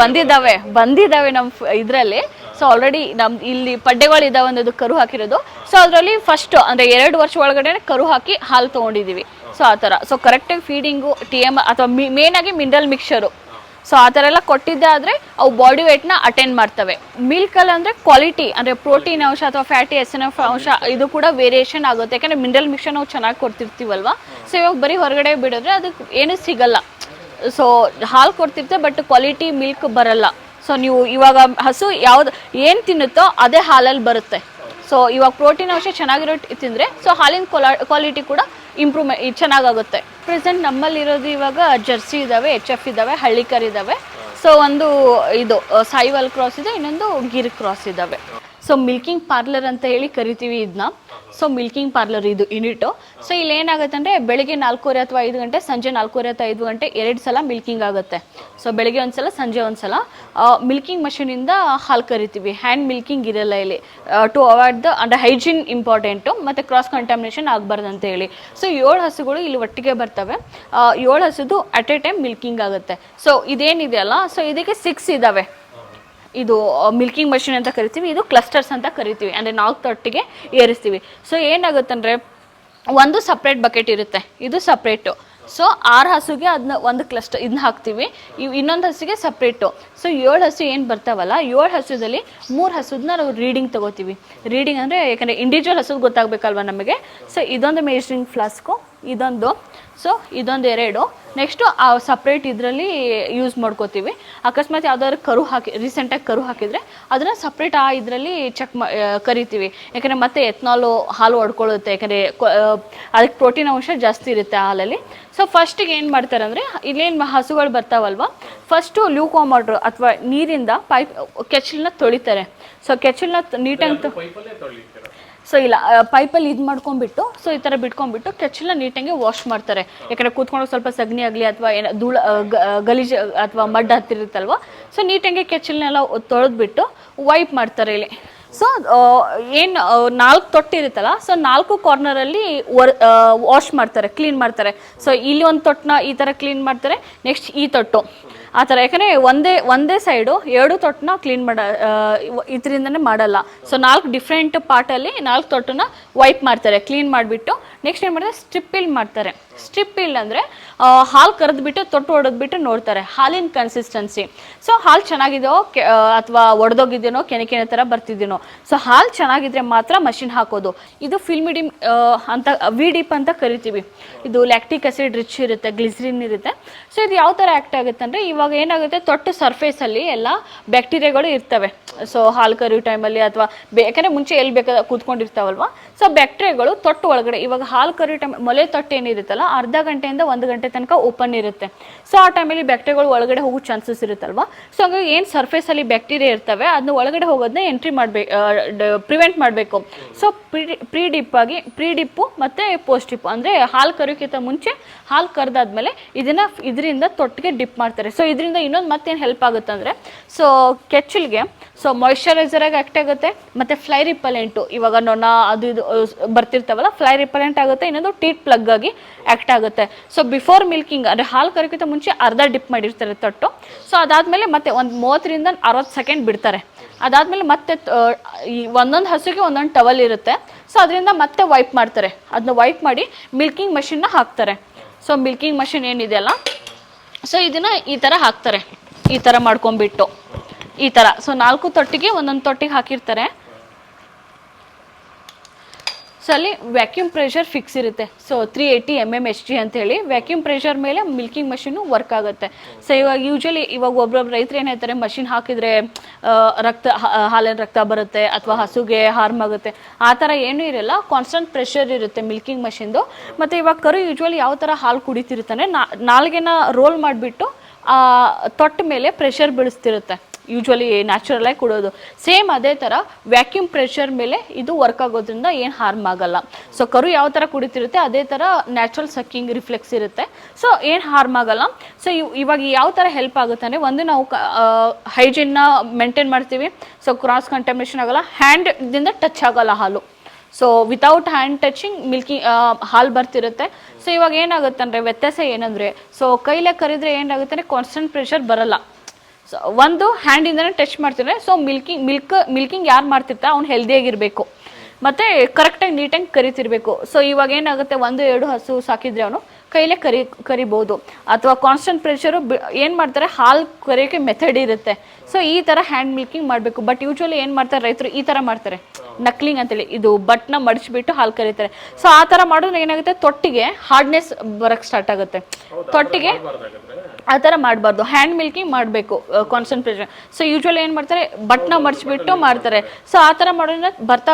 ಬಂದಿದ್ದಾವೆ ನಮ್ಮ ಇದರಲ್ಲಿ. ಸೊ ಆಲ್ರೆಡಿ ನಮ್ಮ ಇಲ್ಲಿ ಪಡ್ಡೆಗಳಿದ್ದಾವೆ ಒಂದು ಕರು ಹಾಕಿರೋದು. ಸೊ ಅದರಲ್ಲಿ ಫಸ್ಟ್ ಅಂದರೆ 2 ವರ್ಷ ಒಳಗಡೆ ಕರು ಹಾಕಿ ಹಾಲು ತೊಗೊಂಡಿದ್ದೀವಿ. ಸೊ ಆ ಥರ. ಸೊ ಕರೆಕ್ಟಾಗಿ ಫೀಡಿಂಗು TMR ಅಥವಾ ಮೇನಾಗಿ ಮಿನರಲ್ ಮಿಕ್ಸರು, ಸೊ ಆ ಥರ ಎಲ್ಲ ಕೊಟ್ಟಿದ್ದೆ ಆದರೆ ಅವು ಬಾಡಿ ವೇಟ್ನ ಅಟೆಂಡ್ ಮಾಡ್ತವೆ. ಮಿಲ್ಕಲ್ಲಿ ಅಂದರೆ ಕ್ವಾಲಿಟಿ ಅಂದರೆ ಪ್ರೋಟೀನ್ ಅಂಶ ಅಥವಾ ಫ್ಯಾಟಿ SNF ಅಂಶ ಇದು ಕೂಡ ವೇರಿಯೇಷನ್ ಆಗುತ್ತೆ. ಯಾಕಂದರೆ ಮಿನರಲ್ ಮಿಕ್ಸರ್ ನಾವು ಚೆನ್ನಾಗಿ ಕೊಡ್ತಿರ್ತೀವಲ್ವ. ಸೊ ಇವಾಗ ಬರೀ ಹೊರಗಡೆ ಬಿಡಿದ್ರೆ ಅದಕ್ಕೆ ಏನೂ ಸಿಗಲ್ಲ. ಸೊ ಹಾಲು ಕೊಡ್ತಿರ್ತೆ ಬಟ್ ಕ್ವಾಲಿಟಿ ಮಿಲ್ಕ್ ಬರಲ್ಲ. ಸೊ ನೀವು ಇವಾಗ ಹಸು ಯಾವ್ದು ಏನು ತಿನ್ನುತ್ತೋ ಅದೇ ಹಾಲಲ್ಲಿ ಬರುತ್ತೆ. ಸೊ ಇವಾಗ ಪ್ರೋಟೀನ್ ಅಂಶ ಚೆನ್ನಾಗಿರೋ ತಿಂದರೆ ಸೊ ಹಾಲಿನ ಕ್ವಾಲಿಟಿ ಕೂಡ ಇಂಪ್ರೂವ್ಮೆಂಟ್ ಚೆನ್ನಾಗಾಗುತ್ತೆ. ಪ್ರೆಸೆಂಟ್ ನಮ್ಮಲ್ಲಿರೋದು ಇವಾಗ ಜರ್ಸಿ ಇದ್ದಾವೆ, HF ಇದ್ದಾವೆ, ಹಳ್ಳಿಕರ್ ಇದ್ದಾವೆ. ಸೊ ಒಂದು ಇದು ಸಾಯಿವಾಲ್ ಕ್ರಾಸ್ ಇದೆ, ಇನ್ನೊಂದು ಗಿರ್ ಕ್ರಾಸ್ ಇದ್ದಾವೆ. ಸೊ ಮಿಲ್ಕಿಂಗ್ ಪಾರ್ಲರ್ ಅಂತ ಹೇಳಿ ಕರಿತೀವಿ ಇದನ್ನ. ಸೊ ಮಿಲ್ಕಿಂಗ್ ಪಾರ್ಲರ್ ಇದು ಯೂನಿಟು. ಸೊ ಇಲ್ಲಿ ಏನಾಗುತ್ತೆ ಅಂದರೆ ಬೆಳಿಗ್ಗೆ 4:30 ಅಥವಾ 5 ಗಂಟೆ, ಸಂಜೆ 4:30 ಅಥವಾ 5 ಗಂಟೆ 2 ಸಲ ಮಿಲ್ಕಿಂಗ್ ಆಗುತ್ತೆ. ಸೊ ಬೆಳಿಗ್ಗೆ ಒಂದು ಸಲ, ಸಂಜೆ ಒಂದು ಸಲ. ಮಿಲ್ಕಿಂಗ್ ಮಷೀನಿಂದ ಹಾಲು ಕರಿತೀವಿ, ಹ್ಯಾಂಡ್ ಮಿಲ್ಕಿಂಗ್ ಇರಲ್ಲ ಇಲ್ಲಿ, ಟು ಅವಾಯ್ಡ್ ದ ಅಂದರೆ ಹೈಜೀನ್ ಇಂಪಾರ್ಟೆಂಟು, ಮತ್ತು ಕ್ರಾಸ್ ಕಂಟಾಮಿನೇಷನ್ ಆಗಬಾರ್ದು ಅಂತ ಹೇಳಿ. ಸೊ 7 ಹಸುಗಳು ಇಲ್ಲಿ ಒಟ್ಟಿಗೆ ಬರ್ತವೆ. 7 ಹಸುದು ಅಟ್ ಎ ಟೈಮ್ ಮಿಲ್ಕಿಂಗ್ ಆಗುತ್ತೆ. ಸೊ ಇದೇನಿದೆಯಲ್ಲ, ಸೊ ಇದಕ್ಕೆ 6 ಇದ್ದಾವೆ. ಇದು ಮಿಲ್ಕಿಂಗ್ ಮಷಿನ್ ಅಂತ ಕರಿತೀವಿ, ಇದು ಕ್ಲಸ್ಟರ್ಸ್ ಅಂತ ಕರಿತೀವಿ, ಅಂದರೆ 4 ತೊಟ್ಟಿಗೆ ಏರಿಸ್ತೀವಿ. ಸೊ ಏನಾಗುತ್ತಂದರೆ ಒಂದು ಸಪ್ರೇಟ್ ಬಕೆಟ್ ಇರುತ್ತೆ, ಇದು ಸಪ್ರೇಟು. ಸೊ 6 ಹಸುಗೆ ಅದನ್ನ ಒಂದು ಕ್ಲಸ್ಟರ್ ಇದನ್ನ ಹಾಕ್ತೀವಿ, ಇನ್ನೊಂದು ಹಸುಗೆ ಸಪ್ರೇಟು. ಸೊ 7 ಹಸು ಏನು ಬರ್ತಾವಲ್ಲ, 7 ಹಸುದಲ್ಲಿ 3 ಹಸುದನ್ನ ನಾವು ರೀಡಿಂಗ್ ತೊಗೋತೀವಿ. ರೀಡಿಂಗ್ ಅಂದರೆ ಯಾಕಂದರೆ ಇಂಡಿವಿಜುವಲ್ ಹಸುದು ಗೊತ್ತಾಗಬೇಕಲ್ವ ನಮಗೆ. ಸೊ ಇದೊಂದು ಮೆಜರಿಂಗ್ ಫ್ಲಾಸ್ಕು, ಇದೊಂದು, ಸೊ ಇದೊಂದು 2, ನೆಕ್ಸ್ಟು ಆ ಸಪ್ರೇಟ್ ಇದರಲ್ಲಿ ಯೂಸ್ ಮಾಡ್ಕೋತೀವಿ. ಅಕಸ್ಮಾತ್ ಯಾವ್ದಾದ್ರು ಕರು ರೀಸೆಂಟಾಗಿ ಕರು ಹಾಕಿದರೆ ಅದನ್ನು ಸಪ್ರೇಟ್ ಆ ಇದರಲ್ಲಿ ಕರಿತೀವಿ. ಯಾಕಂದರೆ ಮತ್ತೆ ಎತ್ನಾಲು ಹಾಲು ಹೊಡ್ಕೊಳ್ಳುತ್ತೆ, ಯಾಕಂದರೆ ಅದಕ್ಕೆ ಪ್ರೋಟೀನ್ ಅಂಶ ಜಾಸ್ತಿ ಇರುತ್ತೆ ಆ ಹಾಲಲ್ಲಿ. ಸೊ ಫಸ್ಟಿಗೆ ಏನು ಮಾಡ್ತಾರೆ ಅಂದರೆ, ಇಲ್ಲೇನು ಹಸುಗಳು ಬರ್ತಾವಲ್ವ, ಫಸ್ಟು ಲ್ಯೂಕಾಮ್ ವಾಟರ್ ಅಥವಾ ನೀರಿಂದ ಕೆಚ್ಚಲನ್ನ ತೊಳಿತಾರೆ. ಸೊ ಕೆಚ್ಚಲನ್ನ ನೀಟಾಗಿ ಸೊ ಇಲ್ಲ ಪೈಪಲ್ಲಿ ಇದು ಮಾಡ್ಕೊಂಡ್ಬಿಟ್ಟು, ಸೊ ಈ ಥರ ಬಿಟ್ಕೊಂಡ್ಬಿಟ್ಟು ಕೆಚ್ಚಲನ್ನ ನೀಟಾಗಿ ವಾಶ್ ಮಾಡ್ತಾರೆ. ಯಾಕಂದರೆ ಕೂತ್ಕೊಂಡು ಸ್ವಲ್ಪ ಸಗಣಿ ಆಗಲಿ ಅಥವಾ ಏನೋ ಗಲೀಜು ಅಥವಾ ಮಡ್ ಹತ್ತಿರುತ್ತಲ್ವ, ಸೊ ನೀಟಾಗಿ ಕೆಚ್ಚಲನ್ನೆಲ್ಲ ತೊಳೆದ್ಬಿಟ್ಟು ವೈಪ್ ಮಾಡ್ತಾರೆ ಇಲ್ಲಿ. ಸೊ ಏನು 4 ತೊಟ್ಟಿರುತ್ತಲ್ಲ, ಸೊ 4 ಕಾರ್ನರಲ್ಲಿ ವಾಶ್ ಮಾಡ್ತಾರೆ, ಕ್ಲೀನ್ ಮಾಡ್ತಾರೆ. ಸೊ ಇಲ್ಲಿ ಒಂದು ತೊಟ್ಟನ್ನ ಈ ಥರ ಕ್ಲೀನ್ ಮಾಡ್ತಾರೆ. ನೆಕ್ಸ್ಟ್ ಈ ತೊಟ್ಟು ಆ ಥರ. ಯಾಕಂದರೆ ಒಂದೇ ಸೈಡು 2 ತೊಟ್ಟನ್ನ ಕ್ಲೀನ್ ಇದರಿಂದನೇ ಮಾಡಲ್ಲ. ಸೊ 4 ಡಿಫ್ರೆಂಟ್ ಪಾರ್ಟಲ್ಲಿ 4 ತೊಟ್ಟನ್ನ ವೈಪ್ ಮಾಡ್ತಾರೆ, ಕ್ಲೀನ್ ಮಾಡಿಬಿಟ್ಟು ನೆಕ್ಸ್ಟ್ ಏನು ಮಾಡ್ತಾರೆ, ಸ್ಟ್ರಿಪ್ ಪೀಲ್ ಮಾಡ್ತಾರೆ. ಸ್ಟ್ರಿಪ್ ಪೀಲ್ ಅಂದರೆ ಹಾಲು ಕರೆದ್ಬಿಟ್ಟು ತೊಟ್ಟು ಹೊಡೆದ್ಬಿಟ್ಟು ನೋಡ್ತಾರೆ ಹಾಲಿನ ಕನ್ಸಿಸ್ಟೆನ್ಸಿ. ಸೊ ಹಾಲು ಚೆನ್ನಾಗಿದೆಯೋ ಅಥವಾ ಒಡೆದೋಗಿದ್ದೇನೋ ಕೆನೆ ಥರ ಬರ್ತಿದ್ದೀನೋ. ಸೊ ಹಾಲು ಚೆನ್ನಾಗಿದ್ರೆ ಮಾತ್ರ ಮಷಿನ್ ಹಾಕೋದು. ಇದು ಫಿಲ್ಮಿಡಿಮ್ ಅಂತ ವಿಡಿಪ್ ಅಂತ ಕರಿತೀವಿ. ಇದು ಲ್ಯಾಕ್ಟಿಕ್ ಆಸಿಡ್ ರಿಚ್ ಇರುತ್ತೆ, ಗ್ಲಿಸರಿನ್ ಇರುತ್ತೆ. ಸೊ ಇದು ಯಾವ ಥರ ಆ್ಯಕ್ಟ್ ಆಗುತ್ತೆ ಅಂದರೆ, ಇವಾಗ ಏನಾಗುತ್ತೆ, ತೊಟ್ಟು ಸರ್ಫೇಸಲ್ಲಿ ಎಲ್ಲ ಬ್ಯಾಕ್ಟೀರಿಯಾಗಳು ಇರ್ತವೆ. ಸೊ ಹಾಲು ಕರಿಯೋ ಟೈಮಲ್ಲಿ ಅಥವಾ ಯಾಕಂದರೆ ಮುಂಚೆ ಎಲ್ಲಿ ಬೇಕಾದ ಕೂತ್ಕೊಂಡಿರ್ತಾವಲ್ವ. ಸೊ ಬ್ಯಾಕ್ಟೀರಿಯಾಗಳು ತೊಟ್ಟು ಒಳಗಡೆ, ಇವಾಗ ಹಾಲು ಕರಿಯೋ ಟೈಮ್ ಮೊಲೆ ತೊಟ್ಟು ಏನಿರುತ್ತಲ್ಲ ಅರ್ಧ ಗಂಟೆಯಿಂದ 1 ಗಂಟೆ ತನಕ ಓಪನ್ ಇರುತ್ತೆ. ಸೊ ಆ ಟೈಮಲ್ಲಿ ಬ್ಯಾಕ್ಟೀರಿಯಾಗಳು ಒಳಗಡೆ ಹೋಗೋ ಚಾನ್ಸಸ್ ಇರುತ್ತಲ್ವ. ಸೊ ಹಾಗಾಗಿ ಏನು ಸರ್ಫೇಸಲ್ಲಿ ಬ್ಯಾಕ್ಟೀರಿಯಾ ಇರ್ತವೆ ಅದನ್ನ ಒಳಗಡೆ ಹೋಗೋದನ್ನ ಎಂಟ್ರಿ ಪ್ರಿವೆಂಟ್ ಮಾಡಬೇಕು. ಸೊ ಪ್ರೀ ಡಿಪ್ಪು ಮತ್ತು ಪೋಸ್ಟ್ ಡಿಪ್ಪು ಅಂದರೆ ಹಾಲು ಕರಿಯೋಕ್ಕಿಂತ ಮುಂಚೆ, ಹಾಲು ಕರೆದಾದ್ಮೇಲೆ ಇದರಿಂದ ತೊಟ್ಟಿಗೆ ಡಿಪ್ ಮಾಡ್ತಾರೆ. ಸೊ ಇದರಿಂದ ಇನ್ನೊಂದು ಮತ್ತೇನು ಹೆಲ್ಪ್ ಆಗುತ್ತೆ ಅಂದರೆ, ಸೊ ಕೆಚ್ಚಲಿಗೆ ಸೊ ಮಾಯಿಶ್ಚರೈಸರಾಗಿ ಆ್ಯಕ್ಟ್ ಆಗುತ್ತೆ, ಮತ್ತು ಫ್ಲೈ ರಿಪಲೆಂಟು, ಇವಾಗ ನೊಣ ಅದು ಇದು ಬರ್ತಿರ್ತಾವಲ್ಲ, ಫ್ಲೈ ರಿಪಲೆಂಟ್ ಆಗುತ್ತೆ. ಇನ್ನೊಂದು ಟೀಟ್ ಪ್ಲಗ್ ಆಗಿ ಆ್ಯಕ್ಟ್ ಆಗುತ್ತೆ. ಸೊ ಬಿಫೋರ್ ಮಿಲ್ಕಿಂಗ್ ಅಂದರೆ ಹಾಲು ಕರಿಯೋಕ್ಕಿಂತ ಮುಂಚೆ ಅರ್ಧ ಡಿಪ್ ಮಾಡಿರ್ತಾರೆ ತೊಟ್ಟು. ಸೊ ಅದಾದಮೇಲೆ ಮತ್ತೆ ಒಂದು 30ರಿಂದ 60 ಸೆಕೆಂಡ್ ಬಿಡ್ತಾರೆ. ಅದಾದಮೇಲೆ ಮತ್ತೆ ಈ ಒಂದೊಂದು ಹಸುಗೆ ಒಂದೊಂದು ಟವಲ್ ಇರುತ್ತೆ. ಸೊ ಅದರಿಂದ ಮತ್ತೆ ವೈಪ್ ಮಾಡ್ತಾರೆ. ಅದನ್ನ ವೈಪ್ ಮಾಡಿ ಮಿಲ್ಕಿಂಗ್ ಮಷಿನ್ನ ಹಾಕ್ತಾರೆ. ಸೊ ಮಿಲ್ಕಿಂಗ್ ಮಷಿನ್ ಏನಿದೆಯಲ್ಲ, ಸೊ ಇದನ್ನು ಈ ಥರ ಹಾಕ್ತಾರೆ, ಈ ಥರ ಮಾಡ್ಕೊಂಬಿಟ್ಟು ಈ ಥರ. ಸೊ 4 ತೊಟ್ಟಿಗೆ ಒಂದೊಂದು ತೊಟ್ಟಿಗೆ ಹಾಕಿರ್ತಾರೆ. ಸೊ ಅಲ್ಲಿ ವ್ಯಾಕ್ಯೂಮ್ ಪ್ರೆಷರ್ ಫಿಕ್ಸ್ ಇರುತ್ತೆ. ಸೊ 380 mmHg ಅಂತೇಳಿ ವ್ಯಾಕ್ಯೂಮ್ ಪ್ರೆಷರ್ ಮೇಲೆ ಮಿಲ್ಕಿಂಗ್ ಮಷಿನು ವರ್ಕ್ ಆಗುತ್ತೆ. ಸೊ ಇವಾಗ ಒಬ್ಬೊಬ್ರು ರೈತರು ಏನು ಹೇಳ್ತಾರೆ, ಮಷಿನ್ ಹಾಕಿದರೆ ಹಾಲಿನ ರಕ್ತ ಬರುತ್ತೆ ಅಥವಾ ಹಸುಗೆ ಹಾರ್ಮ್ ಆಗುತ್ತೆ. ಆ ಥರ ಏನೂ ಇರಲ್ಲ, ಕಾನ್ಸ್ಟೆಂಟ್ ಪ್ರೆಷರ್ ಇರುತ್ತೆ ಮಿಲ್ಕಿಂಗ್ ಮಷಿನ್ದು. ಮತ್ತು ಇವಾಗ ಕರು ಯೂಶ್ವಲಿ ಯಾವ ಥರ ಹಾಲು ಕುಡಿತಿರುತ್ತಾನೆ, ನಾಲ್ಗೆನ ರೋಲ್ ಮಾಡಿಬಿಟ್ಟು ತೊಟ್ಟ ಮೇಲೆ ಪ್ರೆಷರ್ ಬೀಳಿಸ್ತಿರುತ್ತೆ. ಯೂಶ್ವಲಿ ನ್ಯಾಚುರಲಾಗಿ ಕೊಡೋದು ಸೇಮ್ ಅದೇ ಥರ ವ್ಯಾಕ್ಯೂಮ್ ಪ್ರೆಷರ್ ಮೇಲೆ ಇದು ವರ್ಕ್ ಆಗೋದ್ರಿಂದ ಏನು ಹಾರ್ಮ್ ಆಗಲ್ಲ. ಸೊ ಕರು ಯಾವ ಥರ ಕುಡಿತಿರುತ್ತೆ ಅದೇ ಥರ ನ್ಯಾಚುರಲ್ ಸಕ್ಕಿಂಗ್ ರಿಫ್ಲೆಕ್ಸ್ ಇರುತ್ತೆ. ಸೊ ಏನು ಹಾರ್ಮ್ ಆಗಲ್ಲ. ಸೊ ಇವಾಗ ಯಾವ ಥರ ಹೆಲ್ಪ್ ಆಗುತ್ತೆ ಅಂದರೆ, ಒಂದು ನಾವು ಹೈಜೀನ್ನ ಮೇಂಟೈನ್ ಮಾಡ್ತೀವಿ. ಸೊ ಕ್ರಾಸ್ ಕಂಟಾಮಿನೇಷನ್ ಆಗಲ್ಲ, ಹ್ಯಾಂಡ್ದಿಂದ ಟಚ್ ಆಗಲ್ಲ ಹಾಲು. So without hand touching milking ಹಾಲು ಬರ್ತಿರುತ್ತೆ. ಸೊ ಇವಾಗ ಏನಾಗುತ್ತೆ ಅಂದರೆ ವ್ಯತ್ಯಾಸ ಏನಂದರೆ, ಸೊ ಕೈಲೇ ಕರಿದ್ರೆ ಏನಾಗುತ್ತೆ ಅಂದರೆ ಕಾನ್ಸ್ಟೆಂಟ್ ಪ್ರೆಷರ್ ಬರಲ್ಲ. ಸೊ ಒಂದು ಹ್ಯಾಂಡಿಂದನೇ ಟಚ್ ಮಾಡ್ತಿದ್ರೆ. ಸೊ ಮಿಲ್ಕಿಂಗ್ ಯಾರು ಮಾಡ್ತಿರ್ತಾರೆ ಅವ್ನು ಹೆಲ್ದಿಯಾಗಿರಬೇಕು ಮತ್ತು ಕರೆಕ್ಟಾಗಿ ನೀಟಾಗಿ ಕರಿತಿರ್ಬೇಕು. ಸೊ ಇವಾಗ ಏನಾಗುತ್ತೆ, 1-2 ಹಸು ಸಾಕಿದ್ರೆ ಅವನು ಕೈಲೇ ಕರಿಬೋದು. ಅಥವಾ ಕಾನ್ಸ್ಟೆಂಟ್ ಪ್ರೆಷರು ಏನು ಮಾಡ್ತಾರೆ, ಹಾಲು ಕರಿಯೋಕ್ಕೆ ಮೆಥಡ್ ಇರುತ್ತೆ. ಸೊ ಈ ಥರ ಹ್ಯಾಂಡ್ ಮಿಲ್ಕಿಂಗ್ ಮಾಡಬೇಕು. ಬಟ್ ಯೂಶ್ವಲಿ ಏನು ಮಾಡ್ತಾರೆ ರೈತರು, ಈ ಥರ ಮಾಡ್ತಾರೆ, ನಕ್ಲಿಂಗ್ ಅಂತೇಳಿ, ಇದು ಬಟ್ನ ಮಡಿಸ್ಬಿಟ್ಟು ಹಾಲು ಕರೀತಾರೆ. ಸೊ ಆ ಥರ ಮಾಡಿದ್ರೆ ಏನಾಗುತ್ತೆ, ತೊಟ್ಟಿಗೆ ಹಾರ್ಡ್ನೆಸ್ ಬರೋಕ್ಕೆ ಸ್ಟಾರ್ಟ್ ಆಗುತ್ತೆ. ತೊಟ್ಟಿಗೆ ಆ ಥರ ಮಾಡಬಾರ್ದು, ಹ್ಯಾಂಡ್ ಮಿಲ್ಕಿಂಗ್ ಮಾಡಬೇಕು ಕಾನ್ಸ್ಟೆಂಟ್ ಪ್ರೆಷರ್. ಸೊ ಯೂಶ್ವಲಿ ಏನು ಮಾಡ್ತಾರೆ, ಬಟ್ನ ಮಡಿಸ್ಬಿಟ್ಟು ಮಾಡ್ತಾರೆ. ಸೊ ಆ ಥರ ಮಾಡೋದ್ರಿಂದ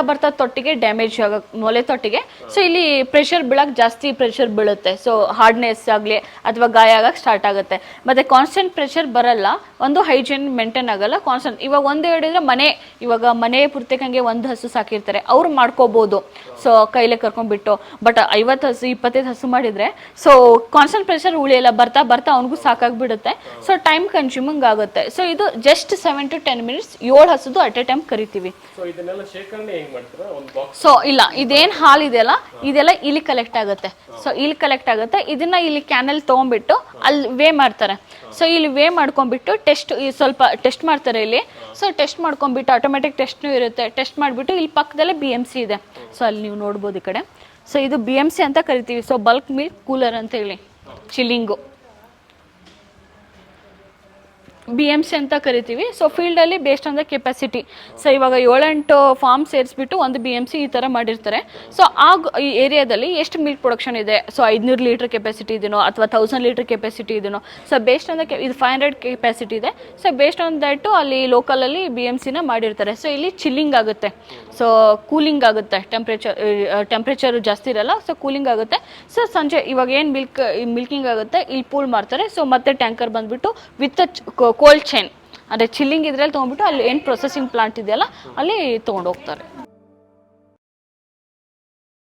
ಬರ್ತಾ ತೊಟ್ಟಿಗೆ ಡ್ಯಾಮೇಜ್ ಮೊಲೆ ತೊಟ್ಟಿಗೆ. ಸೊ ಇಲ್ಲಿ ಪ್ರೆಷರ್ ಬೀಳಕ್ಕೆ ಜಾಸ್ತಿ ಪ್ರೆಷರ್ ಬೀಳುತ್ತೆ. ಸೊ ಹಾರ್ಡ್ನೆಸ್ ಆಗಲಿ ಅಥವಾ ಗಾಯ ಆಗಕ್ಕೆ ಸ್ಟಾರ್ಟ್ ಆಗುತ್ತೆ. ಮತ್ತು ಕಾನ್ಸ್ಟೆಂಟ್ ಪ್ರೆಷರ್ ಬರಲ್ಲ, ಒಂದು ಹೈಜೀನ್ ಮೇಂಟೈನ್ ಆಗಲ್ಲ. ಕಾನ್ಸ್ಟೆಂಟ್ ಇವಾಗ 1-2 ಇದ್ರೆ ಇವಾಗ ಮನೆ ಪೂರ್ತಿಕಂಗೆ 1 ಹಸು ಸಾಕಿರ್ತಾರೆ, ಅವ್ರು ಮಾಡ್ಕೋಬೋದು. ಸೊ ಕೈಲೇ ಕರ್ಕೊಂಡ್ಬಿಟ್ಟು. ಬಟ್ 50 ಹಸು 25 ಹಸು ಮಾಡಿದರೆ ಸೊ ಕಾನ್ಸ್ಟೆಂಟ್ ಪ್ರೆಷರ್ ಉಳಿಯಲ್ಲ, ಬರ್ತಾ ಅವನಿಗೂ ಸಾಕಾಗ್ಬಿಡುತ್ತೆ. ಸೊ ಟೈಮ್ ಕನ್ಸ್ಯೂಮಿಂಗ್ ಆಗುತ್ತೆ. ಸೊ ಇದು ಜಸ್ಟ್ 7 to 10 minutes 7 ಹಸುದು ಅಟ್ ಎ ಟೈಮ್ ಕರಿತೀವಿ. ಸೊ ಇಲ್ಲ, ಇದೇನು ಹಾಲು ಇದೆಯಲ್ಲ ಇದೆಲ್ಲ ಇಲ್ಲಿ ಕಲೆಕ್ಟ್ ಆಗುತ್ತೆ. ಸೊ ಇಲ್ಲಿ ಕಲೆಕ್ಟ್ ಆಗುತ್ತೆ, ಇದನ್ನ ಇಲ್ಲಿ ಕ್ಯಾನಲ್ ತೊಗೊಂಡ್ಬಿಟ್ಟು ಅಲ್ಲಿ ವೇ ಮಾಡ್ತಾರೆ. ಸೊ ಇಲ್ಲಿ ವೇ ಮಾಡ್ಕೊಂಡ್ಬಿಟ್ಟು ಸ್ವಲ್ಪ ಟೆಸ್ಟ್ ಮಾಡ್ತಾರೆ ಇಲ್ಲಿ. ಸೊ ಟೆಸ್ಟ್ ಮಾಡ್ಕೊಂಡ್ಬಿಟ್ಟು ಆಟೋಮೆಟಿಕ್ ಟೆಸ್ಟ್ನೂ ಇರುತ್ತೆ. ಟೆಸ್ಟ್ ಮಾಡಿಬಿಟ್ಟು ಇಲ್ಲಿ ಪಕ್ಕದಲ್ಲೇ BMC ಇದೆ. ಸೊ ಅಲ್ಲಿ ನೀವು ನೋಡ್ಬೋದು ಈ ಕಡೆ. ಸೊ ಇದು BMC ಅಂತ ಕರಿತೀವಿ. ಸೊ ಬಲ್ಕ್ ಮಿಲ್ಕ್ ಕೂಲರ್ ಅಂತ ಹೇಳಿ, ಚಿಲ್ಲಿಂಗು BMC ಅಂತ ಕರಿತೀವಿ. ಸೊ ಫೀಲ್ಡಲ್ಲಿ based on the capacity. So ಇವಾಗ 7-8 ಫಾರ್ಮ್ ಸೇರಿಸ್ಬಿಟ್ಟು ಒಂದು BMC ಈ ಥರ ಮಾಡಿರ್ತಾರೆ. ಸೊ ಈ ಏರಿಯಾದಲ್ಲಿ ಎಷ್ಟು ಮಿಲ್ಕ್ ಪ್ರೊಡಕ್ಷನ್ ಇದೆ, ಸೊ 500 ಲೀಟ್ರ್ ಕೆಪಾಸಿಟಿ ಇದೆಯೋ ಅಥವಾ 1000 ಲೀಟ್ರ್ ಕೆಪಾಸಿಟಿ ಇದೆಯೋ. ಸೊ ಬೇಸ್ಡ್ ಆನ್ ದ ಇದು 500 ಕೆಪಾಸಿಟಿ ಇದೆ. ಸೊ ಬೇಸ್ಡ್ ಆನ್ ದಟ್ಟು ಅಲ್ಲಿ ಲೋಕಲಲ್ಲಿ BMCನ ಮಾಡಿರ್ತಾರೆ. ಸೊ ಇಲ್ಲಿ ಚಿಲ್ಲಿಂಗ್ ಆಗುತ್ತೆ, ಸೊ ಕೂಲಿಂಗ್ ಆಗುತ್ತೆ. ಟೆಂಪ್ರೇಚರು ಜಾಸ್ತಿ ಇರಲ್ಲ, ಸೊ ಕೂಲಿಂಗ್ ಆಗುತ್ತೆ. ಸೊ ಸಂಜೆ ಇವಾಗ ಏನು ಮಿಲ್ಕಿಂಗ್ ಆಗುತ್ತೆ ಇಲ್ಲಿ ಪೂಲ್ ಮಾಡ್ತಾರೆ. ಸೊ ಮತ್ತೆ ಟ್ಯಾಂಕರ್ ಬಂದುಬಿಟ್ಟು ವಿತ್ ಕೋಲ್ಡ್ ಚೈನ್ ಅಂದರೆ ಚಿಲ್ಲಿಂಗ್ ಇದ್ರಲ್ಲಿ ತೊಗೊಂಡ್ಬಿಟ್ಟು ಅಲ್ಲಿ ಏನು ಪ್ರೊಸೆಸಿಂಗ್ ಪ್ಲಾಂಟ್ ಇದೆಯಲ್ಲ ಅಲ್ಲಿ ತೊಗೊಂಡು ಹೋಗ್ತಾರೆ.